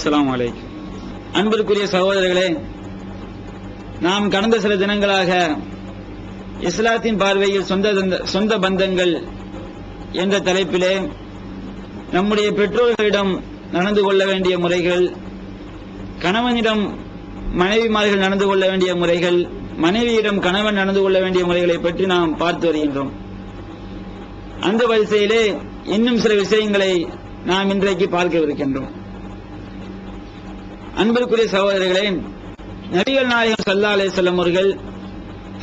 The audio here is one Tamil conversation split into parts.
அஸ்ஸலாமு அலைக்கும். அன்பிற்குரிய சகோதரர்களே, நாம் கடந்த சில தினங்களாக இஸ்லாத்தின் பார்வையில் சொந்த பந்தங்கள் என்ற தலைப்பிலே நம்முடைய பெற்றோர்களிடம் நடந்து கொள்ள வேண்டிய முறைகள், கணவனிடம் மனைவிமார்கள் நடந்து கொள்ள வேண்டிய முறைகள், மனைவியிடம் கணவன் நடந்து கொள்ள வேண்டிய முறைகளை பற்றி நாம் பார்த்து வருகின்றோம். அந்த வரிசையிலே இன்னும் சில விஷயங்களை நாம் இன்றைக்கு பார்க்கவிருக்கின்றோம். அன்பிற்குரிய சகோதரர்களே, நபிகள் நாயகம் ஸல்லல்லாஹு அலைஹி வஸல்லம் அவர்கள்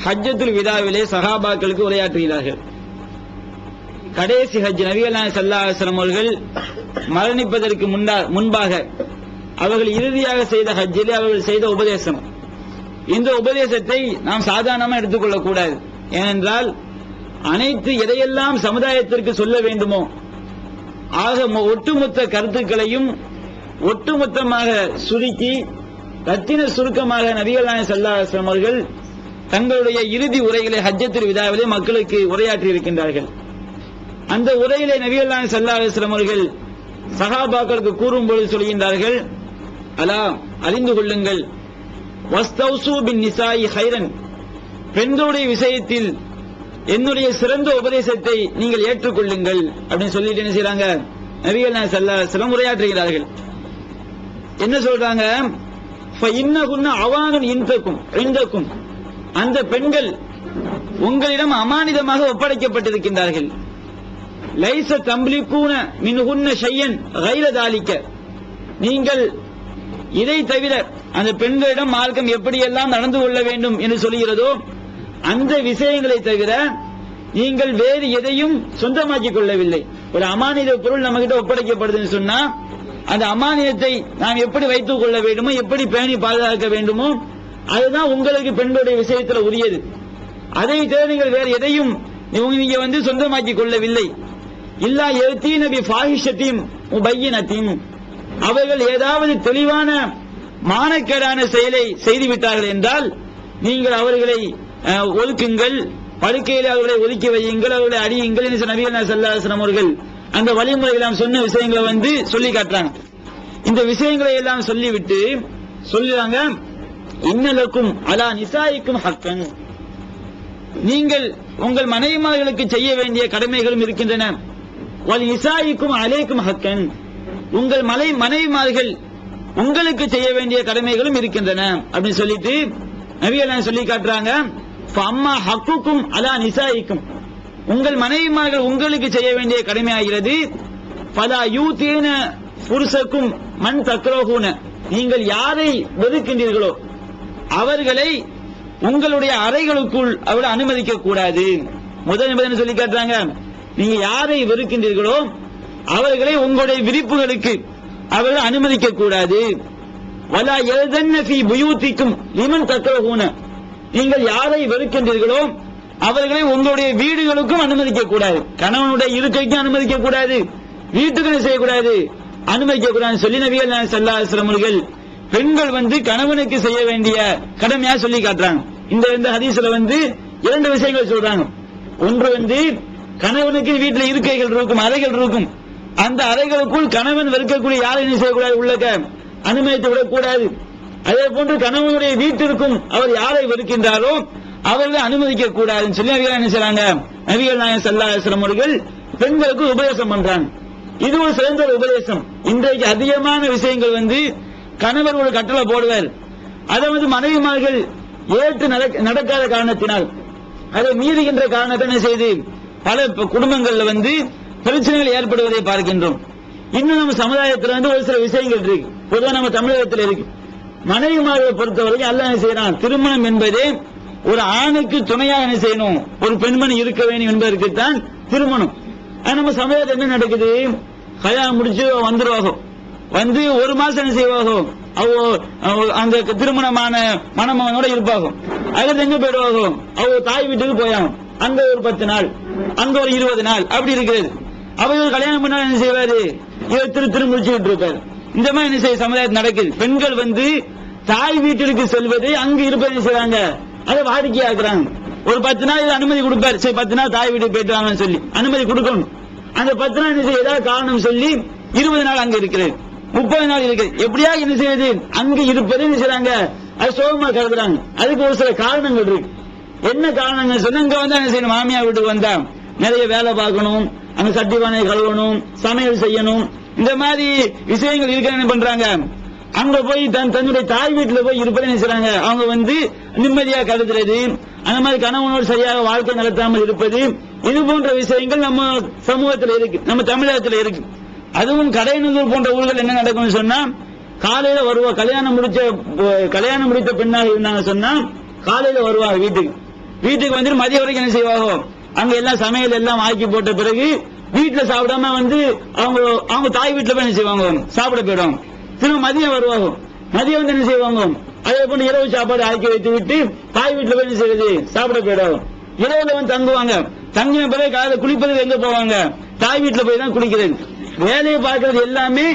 ஹஜ்ஜத்துல் விதாவிலே சஹாபாக்களுக்கு உரையாற்றுகிறார்கள். கடைசி ஹஜ் நபிகள் நாயகம் ஸல்லல்லாஹு அலைஹி வஸல்லம் அவர்கள் மரணிப்பதற்கு முன்பாக அவர்கள் இறுதியாக செய்த ஹஜ்ஜிலே அவர்கள் செய்த உபதேசம். இந்த உபதேசத்தை நாம் சாதாரணமாக எடுத்துக்கொள்ளக் கூடாது. ஏனென்றால் அனைத்து எதையெல்லாம் சமுதாயத்திற்கு சொல்ல வேண்டுமோ ஆக ஒட்டுமொத்த கருத்துக்களையும் ஒட்டுமொத்தமாக சுருக்கி ரத்தின சுருக்கமாக நபிகள் நாயகம் ஸல்லல்லாஹு அலைஹி வஸல்லம் அவர்கள் தங்களுடைய இறுதி உரைகளை ஹஜ்ஜத்துல் விதாவிலே மக்களுக்கு உரையாற்றி இருக்கின்றார்கள். அந்த உரையிலே நபிகள் நாயகம் ஸல்லல்லாஹு அலைஹி வஸல்லம் அவர்கள் சஹாபாக்களுக்கு கூறும்போது சொல்கின்றார்கள், அலா அறிந்து கொள்ளுங்கள், வஸ்தௌசு பின் நிசாஇ ஹைரன், பெண்களுடைய விஷயத்தில் என்னுடைய சிறந்த உபதேசத்தை நீங்கள் ஏற்றுக்கொள்ளுங்கள் அப்படின்னு சொல்லிட்டு என்ன செய்றாங்க, நபிகள் நாயகம் ஸல்லல்லாஹு அலைஹி வஸல்லம் உரையாற்றுகிறார்கள். என்ன சொல்றாங்க, ஃபஇன்னகுன்ன அவானுன் இந்தக்கும், அந்த பெண்கள் உங்களிடம் அமானிதமாக ஒப்படைக்கப்பட்டிருக்கின்றார்கள். லைஸ தம்லிகூன மின்ஹுன்ன ஷையன் கைர தாலிக, நீங்கள் இதை தவிர அந்த பெண்களிடம் மார்க்கம் எப்படியெல்லாம் நடந்து கொள்ள வேண்டும் என்று சொல்கிறதோ அந்த விஷயங்களை தவிர நீங்கள் வேறு எதையும் சொந்தமாக்கிக் கொள்ளவில்லை. ஒரு அமானித பொருள் நம்ம கிட்ட ஒப்படைக்கப்படுதுன்னு சொன்னா அந்த அமானியத்தை நாம் எப்படி வைத்துக் கொள்ள வேண்டுமோ, எப்படி பேணி பாதுகாக்க வேண்டுமோ அதுதான் உங்களுக்கு பெண்களுடைய விஷயத்தில் உரியது. அதை தவிர நீங்கள் வேறு எதையும் நீங்க சொந்தமாக்கிக் கொள்ளவில்லை. இல்லா யதீன பி ஃபாஹிஷத்தின் முபையினத்தின், அவர்கள் ஏதாவது தெளிவான மானக்கேடான செயலை செய்துவிட்டார்கள் என்றால் நீங்கள் அவர்களை ஒதுக்குங்கள், படுக்கையில் அவர்களை ஒதுக்கி வையுங்கள், அவர்களை அடியுங்கள் என்று நபிகள் நாயகம் ஸல்லல்லாஹு அலைஹி வஸல்லம் அவர்கள் அந்த வழிமுறைகள் எல்லாம் சொன்ன விஷயங்களை சொல்லி காட்டுறாங்க. இந்த விஷயங்களை எல்லாம் சொல்லிவிட்டு சொல்லுறாங்க, இன்னலக்கும் அலா நிசாயிக்கும் ஹக்கன், நீங்கள் உங்கள் மனைவிமார்களுக்கு செய்ய வேண்டிய கடமைகளும் இருக்கின்றன. வல் நிசாயிக்கும் அலைக்கும் ஹக்கன், உங்கள் மனைவிமார்கள் உங்களுக்கு செய்ய வேண்டிய கடமைகளும் இருக்கின்றன அப்படின்னு சொல்லிட்டு நபிகள் சொல்லி காட்டுறாங்க. அம்மா ஹக்குக்கும் அலா நிசாயிக்கும், உங்கள் மனைவிமார்கள் உங்களுக்கு செய்ய வேண்டிய கடமையாகிறது. பலா யூதீன புருஷக்கும் மன் தக்ரோஹூன, நீங்கள் யாரை வெறுக்கின்றீர்களோ அவர்களை உங்களுடைய அறைகளுக்குள் அவரை அனுமதிக்க கூடாது. முதல் நிபந்தனை சொல்லி காட்டுறாங்க, நீங்க யாரை வெறுக்கின்றீர்களோ அவர்களை உங்களுடைய விரிப்புகளுக்கு அவர்கள் அனுமதிக்க கூடாது. வலா யல்தன்ன ஃபீ புயூத்திக்கும் லிமன் தக்ரோஹூன, நீங்கள் யாரை வெறுக்கின்றீர்களோ அவர்களை உங்களுடைய வீடுகளுக்கும் அனுமதிக்க கூடாது. கணவனுடைய இருக்கைக்கும் அனுமதிக்க கூடாது, வீட்டுக்கு செய்யக்கூடாது, அனுமதிக்க கூடாது சொல்லி நபிகள் நாயகம் ஸல்லல்லாஹு அலைஹி வஸல்லம் அவர்கள் பெண்கள் கணவனுக்கு செய்ய வேண்டிய கடமையா சொல்லி காட்டுறாங்க. இந்த ஹதீஸ்ல இரண்டு விஷயங்கள் சொல்றாங்க. ஒன்று கணவனுக்கு வீட்டில் இருக்கைகள் இருக்கும், அறைகள் இருக்கும், அந்த அறைகளுக்குள் கணவன் வெறுக்கக்கூடிய யாரையும் செய்யக்கூடாது, உள்ளக்க அனுமதித்து விடக்கூடாது. அதே போன்று கணவனுடைய வீட்டிற்கும் அவர் யாரை வெறுக்கின்றாரோ அவர்களை அனுமதிக்க கூடாதுன்னு சொல்லி நபிகள் நாயகம் ஸல்லல்லாஹு அலைஹி வஸல்லம் அவர்கள் பெண்களுக்கு உபதேசம் பண்றாங்க. இது ஒரு சிறந்த உபதேசம். இன்றைக்கு அதிகமான விஷயங்கள் கணவர் ஒரு கட்டளை போடுவார், அதை மனைவிமார்கள் ஏற்று நடக்காத காரணத்தினால் அதை மீறுகின்ற காரணத்தை என்ன செய்து பல குடும்பங்கள்ல பிரச்சனைகள் ஏற்படுவதை பார்க்கின்றோம். இன்னும் நம்ம சமுதாயத்தில் ஒரு சில விஷயங்கள் இருக்கு, பொதுவாக நம்ம தமிழகத்தில் இருக்கு. மனைவிமார்களை பொறுத்தவரைக்கும் அல்லாஹ் என்ன செய்யறான், திருமணம் என்பதே ஒரு ஆணுக்கு துணையாக என்ன செய்யணும், ஒரு பெண்மணி இருக்க வேண்டும் என்பதற்குத்தான் திருமணம். நம்ம சமுதாயத்தில் என்ன நடக்குது, கல்யாணம் முடிச்சு வந்துருவாங்க, ஒரு மாசம் என்ன செய்வாங்க, அந்த திருமணமான மணமகனோட இருப்பாங்க. அதுல எங்க போயிடுவாங்க, தாய் வீட்டுக்கு போயாங்க, அங்க ஒரு 10 நாள், அங்க ஒரு 20 நாள் அப்படி இருக்கிறது. அவர் கல்யாணம் பண்ண என்ன செய்வாரு, திரு முடிச்சுக்கிட்டு இருப்பாரு. இந்த மாதிரி என்ன செய்ய சமுதாயத்தில் நடக்குது. பெண்கள் தாய் வீட்டிற்கு செல்வதை அங்கு இருப்பதை செய்றாங்க, அதை வாடிக்கையாக்குறாங்க. ஒரு 10 நாள் அனுமதி கொடுப்பாரு, சரி 10 நாள் தாய் வீட்டுக்கு போயிட்டு வாங்கன்னு சொல்லி அனுமதி கொடுக்கணும். அந்த 10 நாள் ஏதாவது காரணம் சொல்லி 20 நாள் அங்க இருக்கிறது. 30 நாள் இருக்கு. எப்படியா என்ன செய்யுது, அங்க இருப்பது என்ன செய்றாங்க, அது சோகமா கருதுறாங்க. அதுக்கு ஒரு சில காரணங்கள் இருக்கு. என்ன காரணங்கள் சொன்னா, இங்க வந்தா என்ன செய்யணும், மாமியார் வீட்டுக்கு வந்தா நிறைய வேலை பார்க்கணும், அங்க சட்டி பானையை கழுவணும், சமையல் செய்யணும், இந்த மாதிரி விஷயங்கள் இருக்க என்ன பண்றாங்க, அங்க போய் தன்னுடைய தாய் வீட்டுல போய் இருப்பதை என்ன செய்றாங்க, அவங்க வந்து நிம்மதியா கருதுறது, அந்த மாதிரி கணவனோடு சரியாக வாழ்க்கை நடத்தாமல் இருப்பது, இது போன்ற விஷயங்கள் நம்ம சமூகத்தில் இருக்கு, நம்ம தமிழகத்தில் இருக்கு. அதுவும் கடையனூர் போன்ற ஊர்கள் என்ன நடக்கும்னு சொன்னா, காலையில வருவா, கல்யாணம் முடித்த பெண்ணாக இருந்தாங்க சொன்னா காலையில வருவாங்க வீட்டுக்கு வந்து மதிய வரைக்கும் என்ன செய்வாங்க, அங்க எல்லாம் சமையல் எல்லாம் ஆக்கி போட்ட பிறகு வீட்டுல சாப்பிடாம வந்து அவங்க தாய் வீட்டுல போய் என்ன செய்வாங்க, சாப்பிட போயிடுவாங்க. திரும்ப மதியம் வருவாங்க, மதியம் வந்து என்ன செய்வாங்க, அதே போல இரவு சாப்பாடு ஆக்கி வைத்து விட்டு தாய் வீட்டுல போய் என்ன செய்வது, சாப்பிட போயிடுவாங்க. இரவுல வந்து தங்குவாங்க, தங்கின பிறகு காலையில குளிப்பது எங்க போவாங்க, தாய் வீட்டுல போய் தான் குளிக்கிறது. வேலையை பார்க்கறது எல்லாமே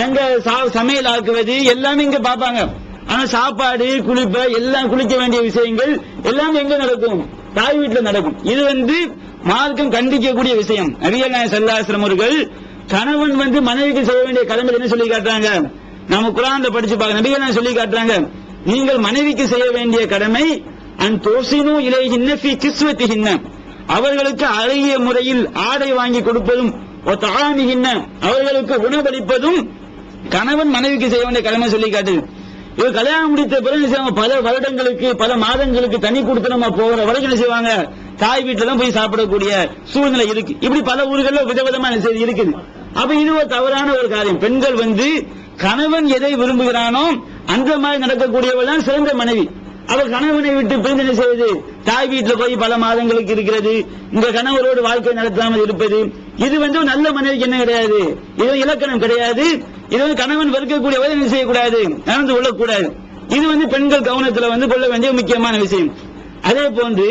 எங்க சமையல் ஆக்குவது எல்லாமே இங்க பாப்பாங்க. ஆனா சாப்பாடு குளிப்ப எல்லாம் குளிக்க வேண்டிய விஷயங்கள் எல்லாமே எங்க நடக்கும், தாய் வீட்டுல நடக்கும். இது வந்து மார்க்கம் கண்டிக்கக்கூடிய விஷயம். நபிகள் நாயகம் ஸல்லல்லாஹு அலைஹி வஸல்லம் அவர்கள் கணவன் வந்து மனைவிக்கு செய்ய வேண்டிய கடமை என்ன சொல்லி காட்டுறாங்க, நம்ம குர்ஆன்ல படிச்சு பார்க்க நபிகள் நாயகம் சொல்லி காட்டுறாங்க, நீங்கள் மனைவிக்கு செய்ய வேண்டிய கடமை அன் துஸினு இலைஹின்ன ஃபீ கிஸ்வத்திஹின்ன, அவர்களுக்கு அழகிய முறையில் ஆடை வாங்கி கொடுப்பதும், ஒத்தாமிஹின்ன அவர்களுக்கு உணவளிப்பதும் கணவன் மனைவிக்கு செய்ய வேண்டிய கடமை சொல்லி காட்டுது. இது கல்யாணம் முடித்த பிறகு பல வருடங்களுக்கு பல மாதங்களுக்கு தனி கொடுத்து போகிற வரைக்கும் என்ன செய்வாங்க, தாய் வீட்டுல தான் போய் சாப்பிடக்கூடிய சூழ்நிலை இருக்கு. இப்படி பல ஊர்களில் விதவிதமான செய்தி இருக்குது. அப்ப இது ஒரு தவறான ஒரு காரியம். பெண்கள் வந்து கணவன் எதை விரும்புகிறானோ அந்த மாதிரி நடக்கக்கூடியவள் தான் சிறந்த மனைவி. அவள் கணவனை விட்டு பிரிந்து என்ன செய்வது, தாய் வீட்டுல போய் பல மாதங்களுக்கு இருக்கிறது, இந்த கணவரோடு வாழ்க்கை நடத்தாமல் இருப்பது, இது வந்து நல்ல மனைவிக்கு என்ன கிடையாது, இது இலக்கணம் கிடையாது. இது வந்து கணவன் வெறுக்கக்கூடியவரை என்ன செய்யக்கூடாது, நடந்து கொள்ளக்கூடாது. இது வந்து பெண்கள் கவனத்துல வந்து கொள்ள வேண்டிய முக்கியமான விஷயம். அதே போன்று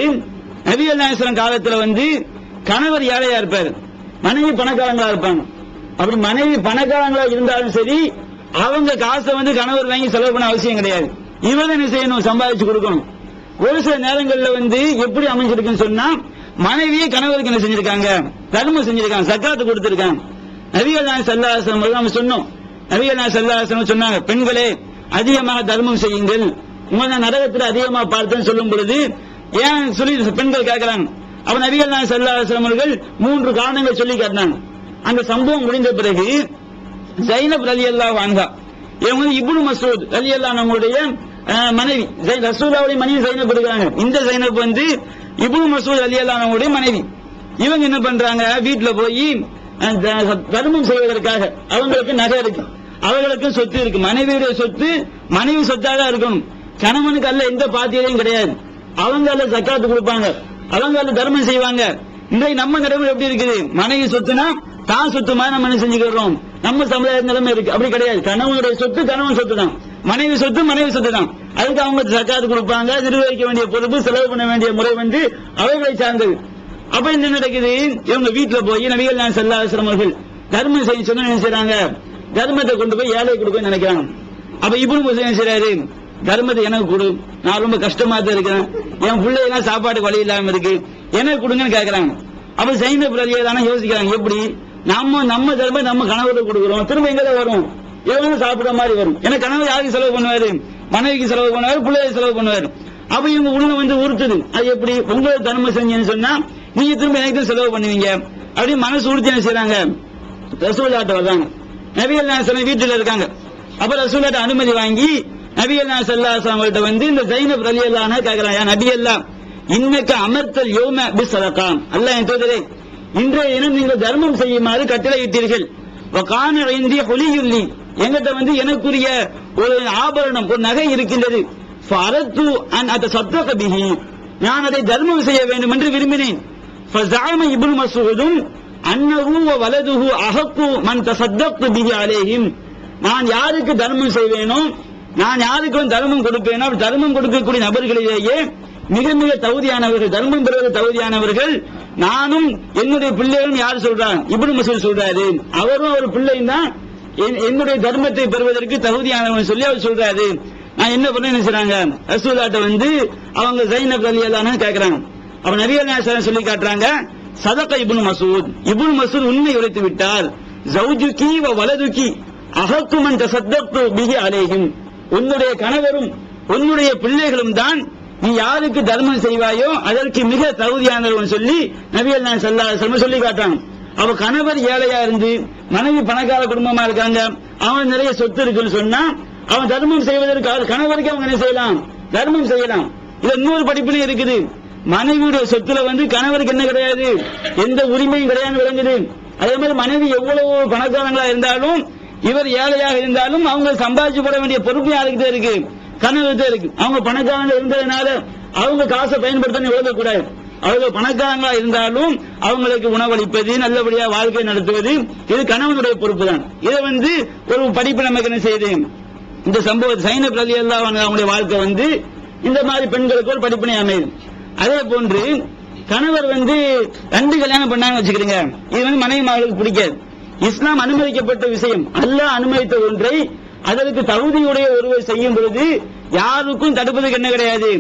நபிகள் நாயகம் காலத்துல வந்து கணவர் ஏழையா இருப்பாரு, மனைவி பணக்காரங்களா இருப்பாங்க. அப்படி மனைவி பணக்காரங்களா இருந்தாலும் சரி, அவங்க காசை வந்து கணவர் வாங்கி செலவு பண்ண அவசியம் கிடையாது. இவங்க என்ன செய்யணும், சம்பாதிச்சு கொடுக்கணும். ஒரு சில நேரங்களில் வந்து எப்படி அமைஞ்சிருக்குன்னு சொன்னா, மனைவியே கணவருக்கு என்ன செஞ்சிருக்காங்க, தர்மம் செஞ்சிருக்காங்க, சக்காத்து கொடுத்திருக்காங்க. நபிகள் நாயகம் ஸல்லல்லாஹு அலைஹி வஸல்லம் நம்ம சொன்னோம், நபிகள் நாயகம் ஸல்லல்லாஹு அலைஹி வஸல்லம் சொன்னாங்க, பெண்களே அதிகமாக தர்மம் செய்யுங்கள், உங்களை நரகத்தில் அதிகமாக பார்த்தேன்னு சொல்லும் பொழுது ஏன் சொல்லி பெண்கள் கேட்கிறாங்க. அப்ப நபிகள் நாயகம் ஸல்லல்லாஹு அலைஹி வஸல்லம் அவர்கள் 3 காரணங்கள் சொல்லி காட்டினாங்க. அந்த சம்பவம் முடிந்த பிறகு ஜைனப் ரலியல்லாஹு அன்ஹா, இவங்க இப்னு மஸ்ஊத் ரலியல்லாஹு அன்ஹுடைய மனைவி, ரசூலுல்லாஹ்வுடைய மனைவி ஜைனப் இருக்காங்க. இந்த ஜைனப் வந்து இப்னு மஸ்ஊத் ரலியல்லாஹு அன்ஹுடைய மனைவி. இவங்க என்ன பண்றாங்க, வீட்டுல போய் தர்மம் செய்வதற்காக அவங்களுக்கு நகை இருக்கு, அவர்களுக்கு சொத்து இருக்கு, மனைவியுடைய சொத்து மனைவி சொத்தாக இருக்கணும், கணவனுக்கு அல்ல எந்த பாத்தியதையும் கிடையாது. அவங்க அல்ல ஜக்காத்து கொடுப்பாங்க, அவங்க அல்ல தர்மம் செய்வாங்க. இன்றைக்கு நம்ம நிலைமை எப்படி இருக்குது, மனைவி சொத்துனா தான் சொத்து மாதிரி நம்ம என்ன செஞ்சுக்கிறோம், நம்ம சமுதாய நிலைமை இருக்கு. அப்படி கிடையாது. கணவனுடைய சொத்து கணவன் சொத்து தான், மனைவி சொத்து மனைவி சொத்து தான். அதுக்கு அவங்க ஜக்காத்து கொடுப்பாங்க, நிர்வகிக்க வேண்டிய பொறுப்பு, செலவு பண்ண வேண்டிய முறை வந்து அவைகளை சார்ந்தது. அப்ப என்ன நடக்குது, இவங்க வீட்டுல போய் நபிகள் நாயகம் ஸல்லல்லாஹு அலைஹி வஸல்லம் அவர்கள் தர்மம் செய்ய சொன்னா என்ன செய்றாங்க, தர்மத்தை கொண்டு போய் ஏழை கொடுக்க நினைக்கிறாங்க. அப்ப இப்னு மஸ்ஊத் என்ன செய்றாரு, தர்மத்தை எனக்கு கொடு, நான் ரொம்ப கஷ்டமா தான் இருக்கிறேன், என் பிள்ளைலாம் சாப்பாடு வழி இல்லாம இருக்கு, எனக்கு கொடுங்கன்னு கேட்கறாங்க. அப்ப ஜைனப் ரலியல்லாஹு யோசிக்கிறாங்க, எப்படி நம்ம தர்மம் நம்ம கணவருக்கு கொடுக்குறோம், திரும்ப எங்க வரும், இவங்க சாப்பிடுற மாதிரி வரும். ஏன்னா கணவர் யாருக்கு செலவு பண்ணுவாரு, மனைவிக்கு செலவு பண்ணுவாரு, பிள்ளைக்கு செலவு பண்ணுவாரு. அப்ப இவங்க உணவு வந்து உறுத்துது, அது எப்படி உங்களுக்கு தர்மம் செஞ்சேன்னு சொன்னா நீங்க திரும்ப எனக்கு செலவு பண்ணுவீங்க அப்படி மனசு உறுத்தி என்ன செய்றாங்க, ரசூலுல்லாஹ்ட்ட வர்றாங்க. நபிகள் நாயகம் வீட்டுல இருக்காங்க. அப்ப ரசூலுல்லாஹ்ட்ட அனுமதி வாங்கி நபிகள் நாயகம் ஸல்லல்லாஹு அலைஹி வஸல்லம் வந்து இந்த ஜைனப் ரலியல்லாஹு அன்ஹா கேக்குறாங்க, யா நபி அல்லாஹ் இன்னக அமர்த்தல் யௌம பிஸ்ஸதகா, அல்லாஹ் என் தூதரே இன்றைய தினம் நீங்கள் தர்மம் செய்யுமாறு கட்டளையிட்டீர்கள். வகான இந்தி ஹுலியுல்லி, என்கிட்ட வந்து எனக்குரிய ஒரு ஆபரணம் ஒரு நகை இருக்கின்றது. ஃபஅரது அன் அத்தஸத்தக பிஹி, நான் அதை தர்மம் செய்ய வேண்டும் என்று விரும்பினேன். ஃபஸஅம இப்னு மஸ்ஊதும் அன்னஹு வ வலதுஹு அஹக்கு மன் தஸத்தக்து பிஹி அலைஹிம், நான் யாருக்கு தர்மம் செய்வேனோ, நான் யாருக்கு தர்மம் கொடுப்பேனோ, தர்மம் கொடுக்கக்கூடிய நபர்களிலேயே மிக மிக தகுதியானவர்கள், தர்மம் பெறுவது தகுதியானவர்கள் நானும் என்னுடைய பிள்ளைகளும். யார் சொல்றாங்க, இப்னு மஸ்ஊத் சொல்றாரு, அவரும் ஒரு பிள்ளையும் தான் என்னுடைய தர்மத்தை பெறுவதற்கு தகுதியானவன் சொல்லி அவர் சொல்றாரு. நான் என்ன பண்ண நினைச்சாங்க, ரசூலுல்லாஹ்ட்ட வந்து அவங்க ஜைனப் ரலியல்லாஹு அன்ஹா கேக்குறாங்க. அப்ப நபிகள் நாயகம் சொல்லி காட்டுறாங்க, சதக இப்னு மஸ்ஊத், இப்னு மஸ்ஊத் உண்மை உரைத்து விட்டார். ஜௌஜுகி வ வலதுகி, அஹக்குமன் தஸத்தக்து பிஹி அலைஹிம், உன்னுடைய கணவரும் உன்னுடைய பிள்ளைகளும் தான் நீ யாருக்கு தர்மம் செய்வாயோ அதற்கு மிக தகுதியானவன் சொல்லி நபிகள் நாயகம் ஸல்லல்லாஹு அலைஹி வஸல்லம் சொல்லி காட்டாங்க. அவ கணவர் ஏழையா இருந்து மனைவி பணக்கார குடும்பமா இருக்காங்க, அவன் நிறைய சொத்து இருக்குன்னு சொன்னா அவன் தர்மம் செய்வதற்கு கணவருக்கு அவங்க என்ன செய்யலாம், தர்மம் செய்யலாம். இது இன்னொரு படிப்பினை இருக்குது. மனைவியுடைய சொத்துல கணவருக்கு என்ன கிடையாது, எந்த உரிமையும் கிடையாது விளங்குது. அதே மாதிரி மனைவி எவ்வளவு பணக்காரங்களா இருந்தாலும் இவர் ஏழையாக இருந்தாலும் அவங்க சம்பாதிச்சு போட வேண்டிய பொறுப்பு யாருக்கிட்டே இருக்கு, கணவர்கிட்ட இருக்கு. அவங்க பணக்காரங்க இருந்ததுனால அவங்க காசை பயன்படுத்த உதவக்கூடாது. அவங்க பணக்காரங்களா இருந்தாலும் அவங்களுக்கு உணவளிப்பது, நல்லபடியா வாழ்க்கை நடத்துவது இது கணவனுடைய பொறுப்பு தான். இதை ஒரு படிப்பு நமக்கு என்ன செய்யுது, இந்த சம்பவம் சைனப் ரலியல்லாஹு அன்ஹு அவங்களுடைய வாழ்க்கை இந்த மாதிரி பெண்களுக்கு ஒரு படிப்பினை அமையுது. அதே போன்று கணவர் 2 கல்யாணம் பண்ணாங்க வச்சுக்கிறீங்க, இது மனைவி மகளுக்கு பிடிக்காது. இஸ்லாம் அனுமதிக்கப்பட்ட விஷயம், அல்லாஹ் அனுமதித்த ஒன்றை அதற்கு தகுதியுடைய ஒருவர் செய்யும் பொழுது யாருக்கும் தடுப்பதற்கு என்ன கிடையாது,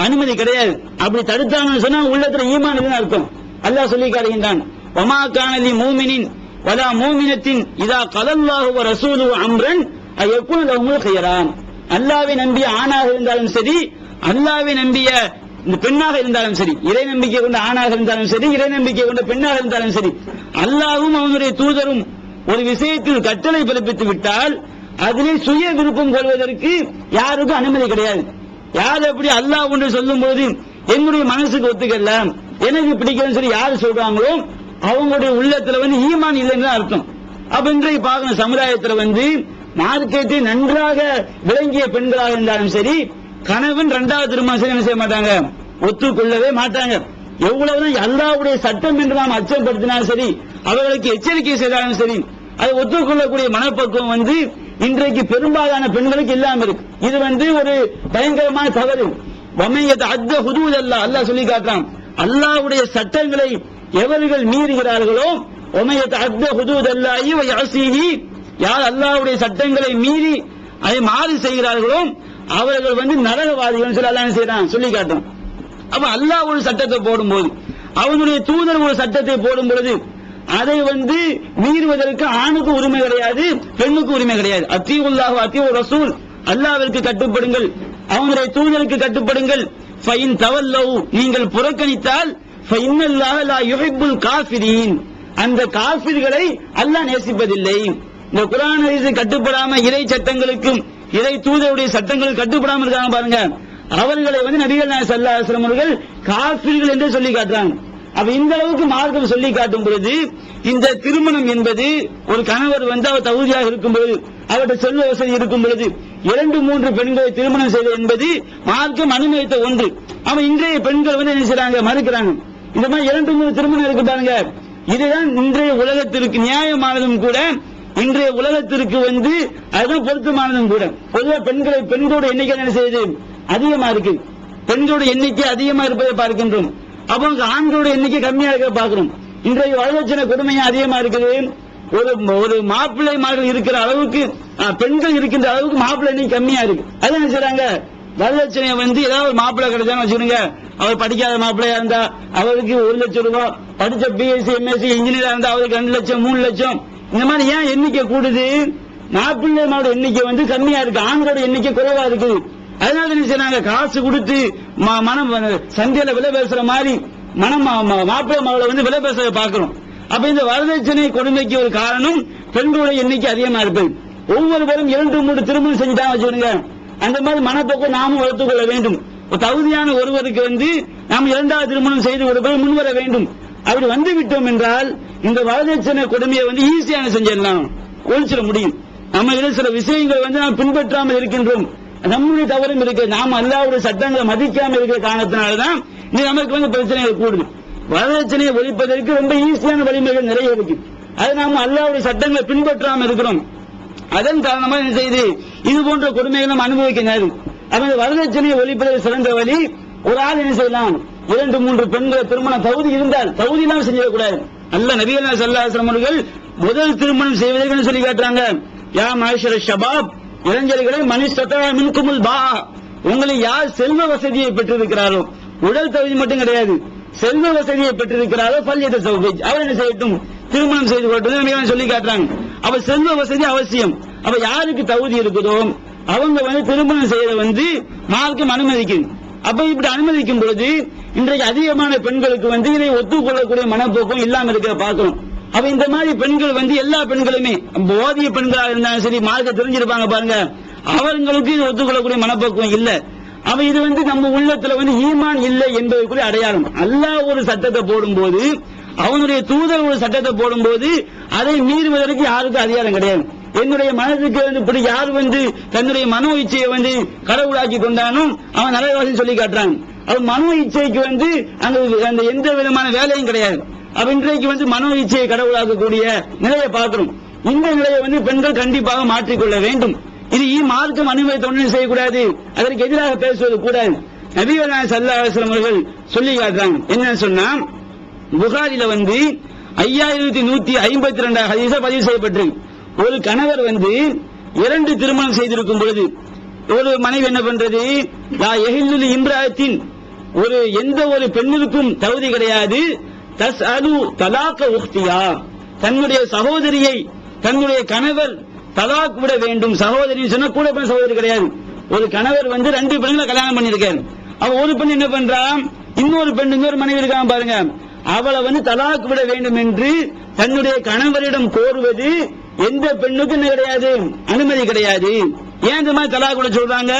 அனுமதி கிடையாது. அப்படி தடுத்தாங்கன்னு சொன்னா உள்ளத்துல ஈமான் இருக்குன்னு அர்த்தம். அல்லாஹ் சொல்லி காட்டுகின்றான், வமா கான லி மூமினின் வலா மூமினத்தின் இதா கலல்லாஹு வ ரசூலுஹு அம்ரன் அயகுன லஹுல் ഖിയറാ. அல்லாஹ்வை நம்பிய ஆணாக இருந்தாலும் சரி, அல்லாஹ்வை நம்பிய இந்த பெண்ணாக இருந்தாலும் சரி, இறை நம்பிக்கை கொண்ட ஆணாக இருந்தாலும் சரி, இறை நம்பிக்கை கொண்ட பெண்ணாக இருந்தாலும் சரி, அல்லாஹ்வும் அவனுடைய தூதரும் ஒரு விஷயத்தில் கட்டளை பிறப்பித்து விட்டால் அதிலே சுய விருப்பம் கொள்வதற்கு யாருக்கும் அனுமதி கிடையாது. யார் அப்படி அல்லாஹ் ஒன்று சொல்லும் போது என்னுடைய மனசுக்கு ஒத்துக்கல, எனக்கு பிடிக்கலன்னு சொல்லி யாரு சொல்றாங்களோ அவங்களுடைய உள்ளத்துல ஈமான் இல்லைன்னு அர்த்தம். அப்ப இன்றைக்கு பார்க்கணும், சமுதாயத்துல மார்க்கெட்டை நன்றாக விளங்கிய பெண்களாக இருந்தாலும் சரி, கணவன் 2வது திருமணம் செய்ய மாட்டாங்க, ஒத்துக்கொள்ளவே மாட்டாங்க. எவ்வளவுதான் அல்லாஹ்வுடைய சட்டம் என்று நாம் அச்சப்படுத்தினாலும் சரி, அவர்களுக்கு எச்சரிக்கை செய்தாலும் சரி, அதை ஒத்துக்கொள்ளக்கூடிய மனப்பக்குவம் இன்றைக்கு பெரும்பாலான பெண்களுக்கு இல்லாம இருக்கு. இது ஒரு பயங்கரமான தவறு. வமையத் அத்த ஹுதூத் அல்லாஹ் சொல்லி காட்டுறான், அல்லாஹ்வுடைய சட்டங்களை எவர்கள் மீறுகிறார்களோ, வமையத் அத்த ஹுதூத் அல்லாஹி வ யஸீஹி, யார் அல்லாஹ்வுடைய சட்டங்களை மீறி அதை மாறி செய்கிறார்களோ அவர்கள் நரகவாதிகள் சொல்லி அல்லாஹ் செய்யறான் சொல்லி காட்டும். அப்ப அல்லாஹ் ஒரு சட்டத்தை போடும்போது, அவனுடைய தூதர் ஒரு சட்டத்தை போடும் பொழுது அதை மீறுவதற்கு ஆணுக்கு உரிமை கிடையாது, பெண்ணுக்கு உரிமை கிடையாது. அத்தீஉல்லாஹ் அத்தீஉ ரசூல், அல்லாஹ்விற்கு கட்டுப்படுங்கள், அவனுடைய தூதருக்கு கட்டுப்படுங்கள். ஃபைன் தவல்லவ், நீங்கள் புறக்கணித்தால் ஃபைன்னல்லாஹ லா யுஹிப்புல் காஃபிரீன், அந்த காஃபிர்களை அல்லாஹ் நேசிப்பதில்லை. இந்த குர்ஆன் ஹதீஸை கட்டுப்படாம இறை சட்டங்களுக்கும் இறை தூதருடைய சட்டங்களுக்கு கட்டுப்படாம இருக்காங்க பாருங்க, அவர்களை நபிகள் நாயகம் ஸல்லல்லாஹு அலைஹி வஸல்லம் அவர்கள் காஃபிர்கள் என்று சொல்லி காட்டுறாங்க. அப்ப இந்த அளவுக்கு மார்க்கம் சொல்லி காட்டும் பொழுது இந்த திருமணம் என்பது ஒரு கணவர் அவர் தகுதியாக இருக்கும் பொழுது, அவருடைய செல்வ வசதி இருக்கும் பொழுது 2-3 பெண்களை திருமணம் செய்வது என்பது மார்க்கம் அனுமதித்த ஒன்று. அவன் இன்றைய பெண்கள் என்ன செய்றாங்க, மறுக்கிறாங்க. இந்த மாதிரி 2-3 திருமணம் இருக்கு பாருங்க, இதுதான் இன்றைய உலகத்திற்கு நியாயமானதும் கூட, இன்றைய உலகத்திற்கு அதுதான் பொருத்தமானதும் கூட. பொதுவாக பெண்களோட எண்ணிக்கை என்ன செய்யுது, அதிகமா இருக்கு. பெண்களோட எண்ணிக்கை அதிகமா இருப்பதை பார்க்கின்றோம். அப்போ ஆண்களோட எண்ணிக்கை கம்மியா இருக்க பார்க்கிறோம். இன்றைய வரதட்சணை கொடுமையா அதிகமா இருக்குது. ஒரு மாப்பிள்ளை மார்கள் இருக்கிற அளவுக்கு பெண்கள் இருக்கின்ற அளவுக்கு மாப்பிள்ளை எண்ணிக்கை கம்மியா இருக்கு. அது என்ன செய்றாங்க, வரதட்சணையை ஏதாவது ஒரு மாப்பிள்ளை கிடைச்சான்னு வச்சுக்கோங்க, அவர் படிக்காத மாப்பிள்ளையா இருந்தா அவருக்கு 1 லட்சம் ரூபாய், படிச்ச பிஎஸ்சி எம்எஸ்சி இன்ஜினியரா இருந்தா அவருக்கு 2 லட்சம் 3 லட்சம், இந்த மாதிரி ஏன் எண்ணிக்கை கூடுது, மாப்பிள்ளைமாரோட எண்ணிக்கை கம்மியா இருக்கு, ஆண்களோட எண்ணிக்கை குறைவா இருக்குது. அதனால என்ன செய்றாங்க, காசு கொடுத்து மனம் சந்தையில விலை பேசுற மாதிரி மாப்பிள்ளை மகளை விலை பேச பார்க்கிறோம். அப்ப இந்த வரதட்சணை கொடுமைக்கு ஒரு காரணம் பெண்களுடைய எண்ணிக்கை அதிகமா இருப்பது. ஒவ்வொருவரும் 2-3 திருமணம் செஞ்சுதான் வச்சுக்கோங்க. அந்த மாதிரி மனப்போக்கம் நாமும் வளர்த்துக் கொள்ள வேண்டும். தகுதியான ஒருவருக்கு நாம் 2வது திருமணம் செய்து கொடுப்பது முன்வர வேண்டும். அப்படி விட்டோம் என்றால் இந்த வரதட்சணை கொடுமையை ஈஸியான செஞ்சிடலாம், ஒழிச்சிட முடியும். நம்ம சில விஷயங்கள் நாம் பின்பற்றாமல் இருக்கின்றோம், நம்முடைய தவறும் இருக்கு. நாம் அல்லாஹ்வுடைய சட்டங்களை மதிக்காமல் இருக்கிற காரணத்தினால்தான் நமக்கு பிரச்சனைகள் கூடுது. வரதட்சணையை ஒழிப்பதற்கு ரொம்ப ஈஸியான வழிமுறைகள் நிறைய இருக்கு. அது நாம் அல்லாஹ்வுடைய சட்டங்களை பின்பற்றாமல் இருக்கிறோம். அதன் காரணமாக என்ன செய்து இது போன்ற கொடுமைகளை நாம் அனுபவிக்க நேரும். அப்ப வரதட்சணையை ஒழிப்பதற்கு சிறந்த வழி, ஒரு ஆள் என்ன செய்யலாம், 2-3 பெண்களை திருமணம் தகுதி இருந்தால், தகுதி இல்லாமல் செஞ்சிடக்கூடாது. அல்லாஹ் நபிகள் நாயகம் ஸல்லல்லாஹு அலைஹி வஸல்லம் அவர்கள் முதல் திருமணம் செய்வதற்கு சொல்லி காட்டுறாங்க, யா மாஷர ஷபாப், இளைஞர்களை மனிஸ்ததா மின்குமுல் பா, உங்களை யார் செல்வ வசதியை பெற்றிருக்கிறாரோ, உடல் தகுதி மட்டும் கிடையாது, செல்வ வசதியை பெற்றிருக்கிறாரோ ஃபல்யதஸவ்விஜ், அவர் என்ன செய்யட்டும், திருமணம் செய்து கொள்ளட்டும் சொல்லி காட்டுறாங்க. அப்ப செல்வ வசதி அவசியம். அப்ப யாருக்கு தகுதி இருக்குதோ அவங்க வந்து திருமணம் செய்யறத மார்க்கம் அனுமதிக்கும். அப்ப இப்படி அனுமதிக்கும் பொழுது இன்றைக்கு அதிகமான பெண்களுக்கு இதை ஒத்துக்கொள்ளக்கூடிய மனப்போக்கம் இல்லாம இருக்கிற பார்க்கணும். அப்ப இந்த மாதிரி பெண்கள் எல்லா பெண்களுமே போதிய பெண்களாக இருந்தாலும் சரி, மார்க்க தெரிஞ்சிருப்பாங்க பாருங்க, அவர்களுக்கு இது ஒத்துக்கொள்ளக்கூடிய மனப்போக்கம் இல்ல. அவ இது நம்ம உள்ளத்துல ஈமான் இல்லை என்பதற்குரிய அடையாளம். அல்லாஹ் ஒரு சட்டத்தை போடும்போது, அவனுடைய தூதர் ஒரு சட்டத்தை போடும்போது அதை மீறுவதற்கு யாருக்கும் அதிகாரம் கிடையாது. என்னுடைய மனதுக்கு இப்படி யார் தன்னுடைய மனோ இச்சையை கடவுளாக்கி கொண்டானோ அவன் நரகவாசின்னு சொல்லி காட்டுறான். அவன் மனோ இச்சைக்கு அந்த எந்த விதமான வேலையும் கிடையாது. அவ இன்றைக்கு மனோ இச்சையை கடவுளாக்கக்கூடிய நிலையை பார்க்கிறோம். இந்த நிலையை பெண்கள் கண்டிப்பாக மாற்றிக்கொள்ள வேண்டும். இது மார்க்கம் அனுமதித்த ஒன்றும் செய்யக்கூடாது, அதற்கு எதிராக பேசுவது கூடாது. நபிகள் நாயகம் ஸல்லல்லாஹு அலைஹி வஸல்லம் அவர்கள் சொல்லி காட்டுறாங்க. என்ன சொன்னா, புகாரில 5152 ஹதீஸ் பதிவு செய்யப்பட்டிருக்கு. ஒரு கணவர் 2 திருமணம் செய்திருக்கும் பொழுது ஒரு மனைவி என்ன பண்றது, லா யஹில்லு இம்ராத்தின், ஒரு எந்த ஒரு பெண்ணிற்கும் தகுதி கிடையாது, தஸ்அலு தலாக உக்தியா, தன்னுடைய சகோதரியை தன்னுடைய கணவர் தலாக் விட வேண்டும். சகோதரி சொன்னா கூட பெண் சகோதரி கிடையாது. ஒரு கணவர் 2 பெண்களை கல்யாணம் பண்ணிருக்காரு. அவ ஒரு பெண் என்ன பண்றா, இன்னொரு பெண் இன்னொரு மனைவி இருக்காங்க பாருங்க, அவளை தலாக் விட வேண்டும் என்று தன்னுடைய கணவரிடம் கோருவது எந்த பெண்ணுக்கு என்ன கிடையாது, அனுமதி கிடையாது. ஏன் இந்த மாதிரி தலாக் விட சொல்றாங்க,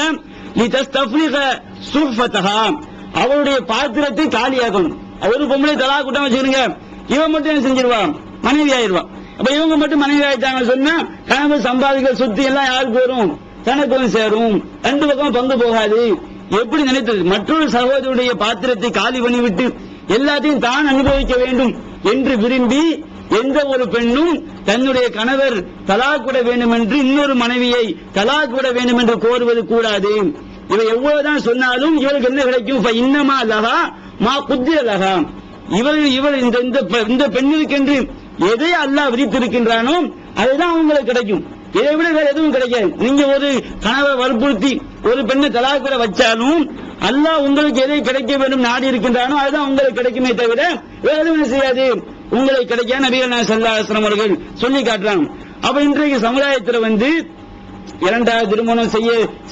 லிதஸ்தஃப்ரிக சுஃபதஹா, அவளுடைய பாத்திரத்தை காலியாக்கணும். ஒரு பொம்பளை தலாக் விட்டா வச்சுக்கிறீங்க, இவன் மட்டும் என்ன செஞ்சிருவா, மனைவி ஆயிருவா. அப்ப இவங்க மட்டும் மனைவி ஆயிட்டாங்க சொன்னா கணவர் சம்பாதிக்கிற சொத்து எல்லாம் யாருக்கு வரும், தனக்கு சேரும், 2 பக்கம் பங்கு போகாது. எப்படி நினைத்தது, மற்றொரு சகோதரருடைய பாத்திரத்தை காலி பண்ணிவிட்டு எல்லாத்தையும் தான் அனுபவிக்க வேண்டும் என்று விரும்பி எந்த ஒரு பெண்ணும் தன்னுடைய கணவர் தலாக் விட வேண்டும் என்று இன்னொரு மனைவியை தலாக் விட வேண்டும் என்று கோருவது கூடாது. இவ எவ்வளவுதான் சொன்னாலும் இவருக்கு என்ன கிடைக்கும், இன்னமா லகா மா குத்திர லகா, இவர் இந்த பெண்ணிற்கு என்று எதை அல்லாஹ் விதித்திருக்கின்றானோ அதுதான் அவங்களுக்கு கிடைக்கும். இதை விட வேற எதுவும் கிடைக்காது. நீங்க ஒரு கணவரை வற்புறுத்தி ஒரு பெண்ணை தலாக் விட வச்சாலும் அல்லாஹ் உங்களுக்கு எதை கிடைக்க வேண்டும் நாடி இருக்கின்றானோ அதுதான் உங்களுக்கு கிடைக்குமே தவிர வேற எதுவும் செய்யாது, உங்களுக்கு கிடைக்க நபிகள் நாயகம் ஸல்லல்லாஹு அலைஹி வஸல்லம் அவர்கள் சொல்லி காட்டுறாங்க. அப்ப இன்றைக்கு சமுதாயத்தில் 2வது திருமணம்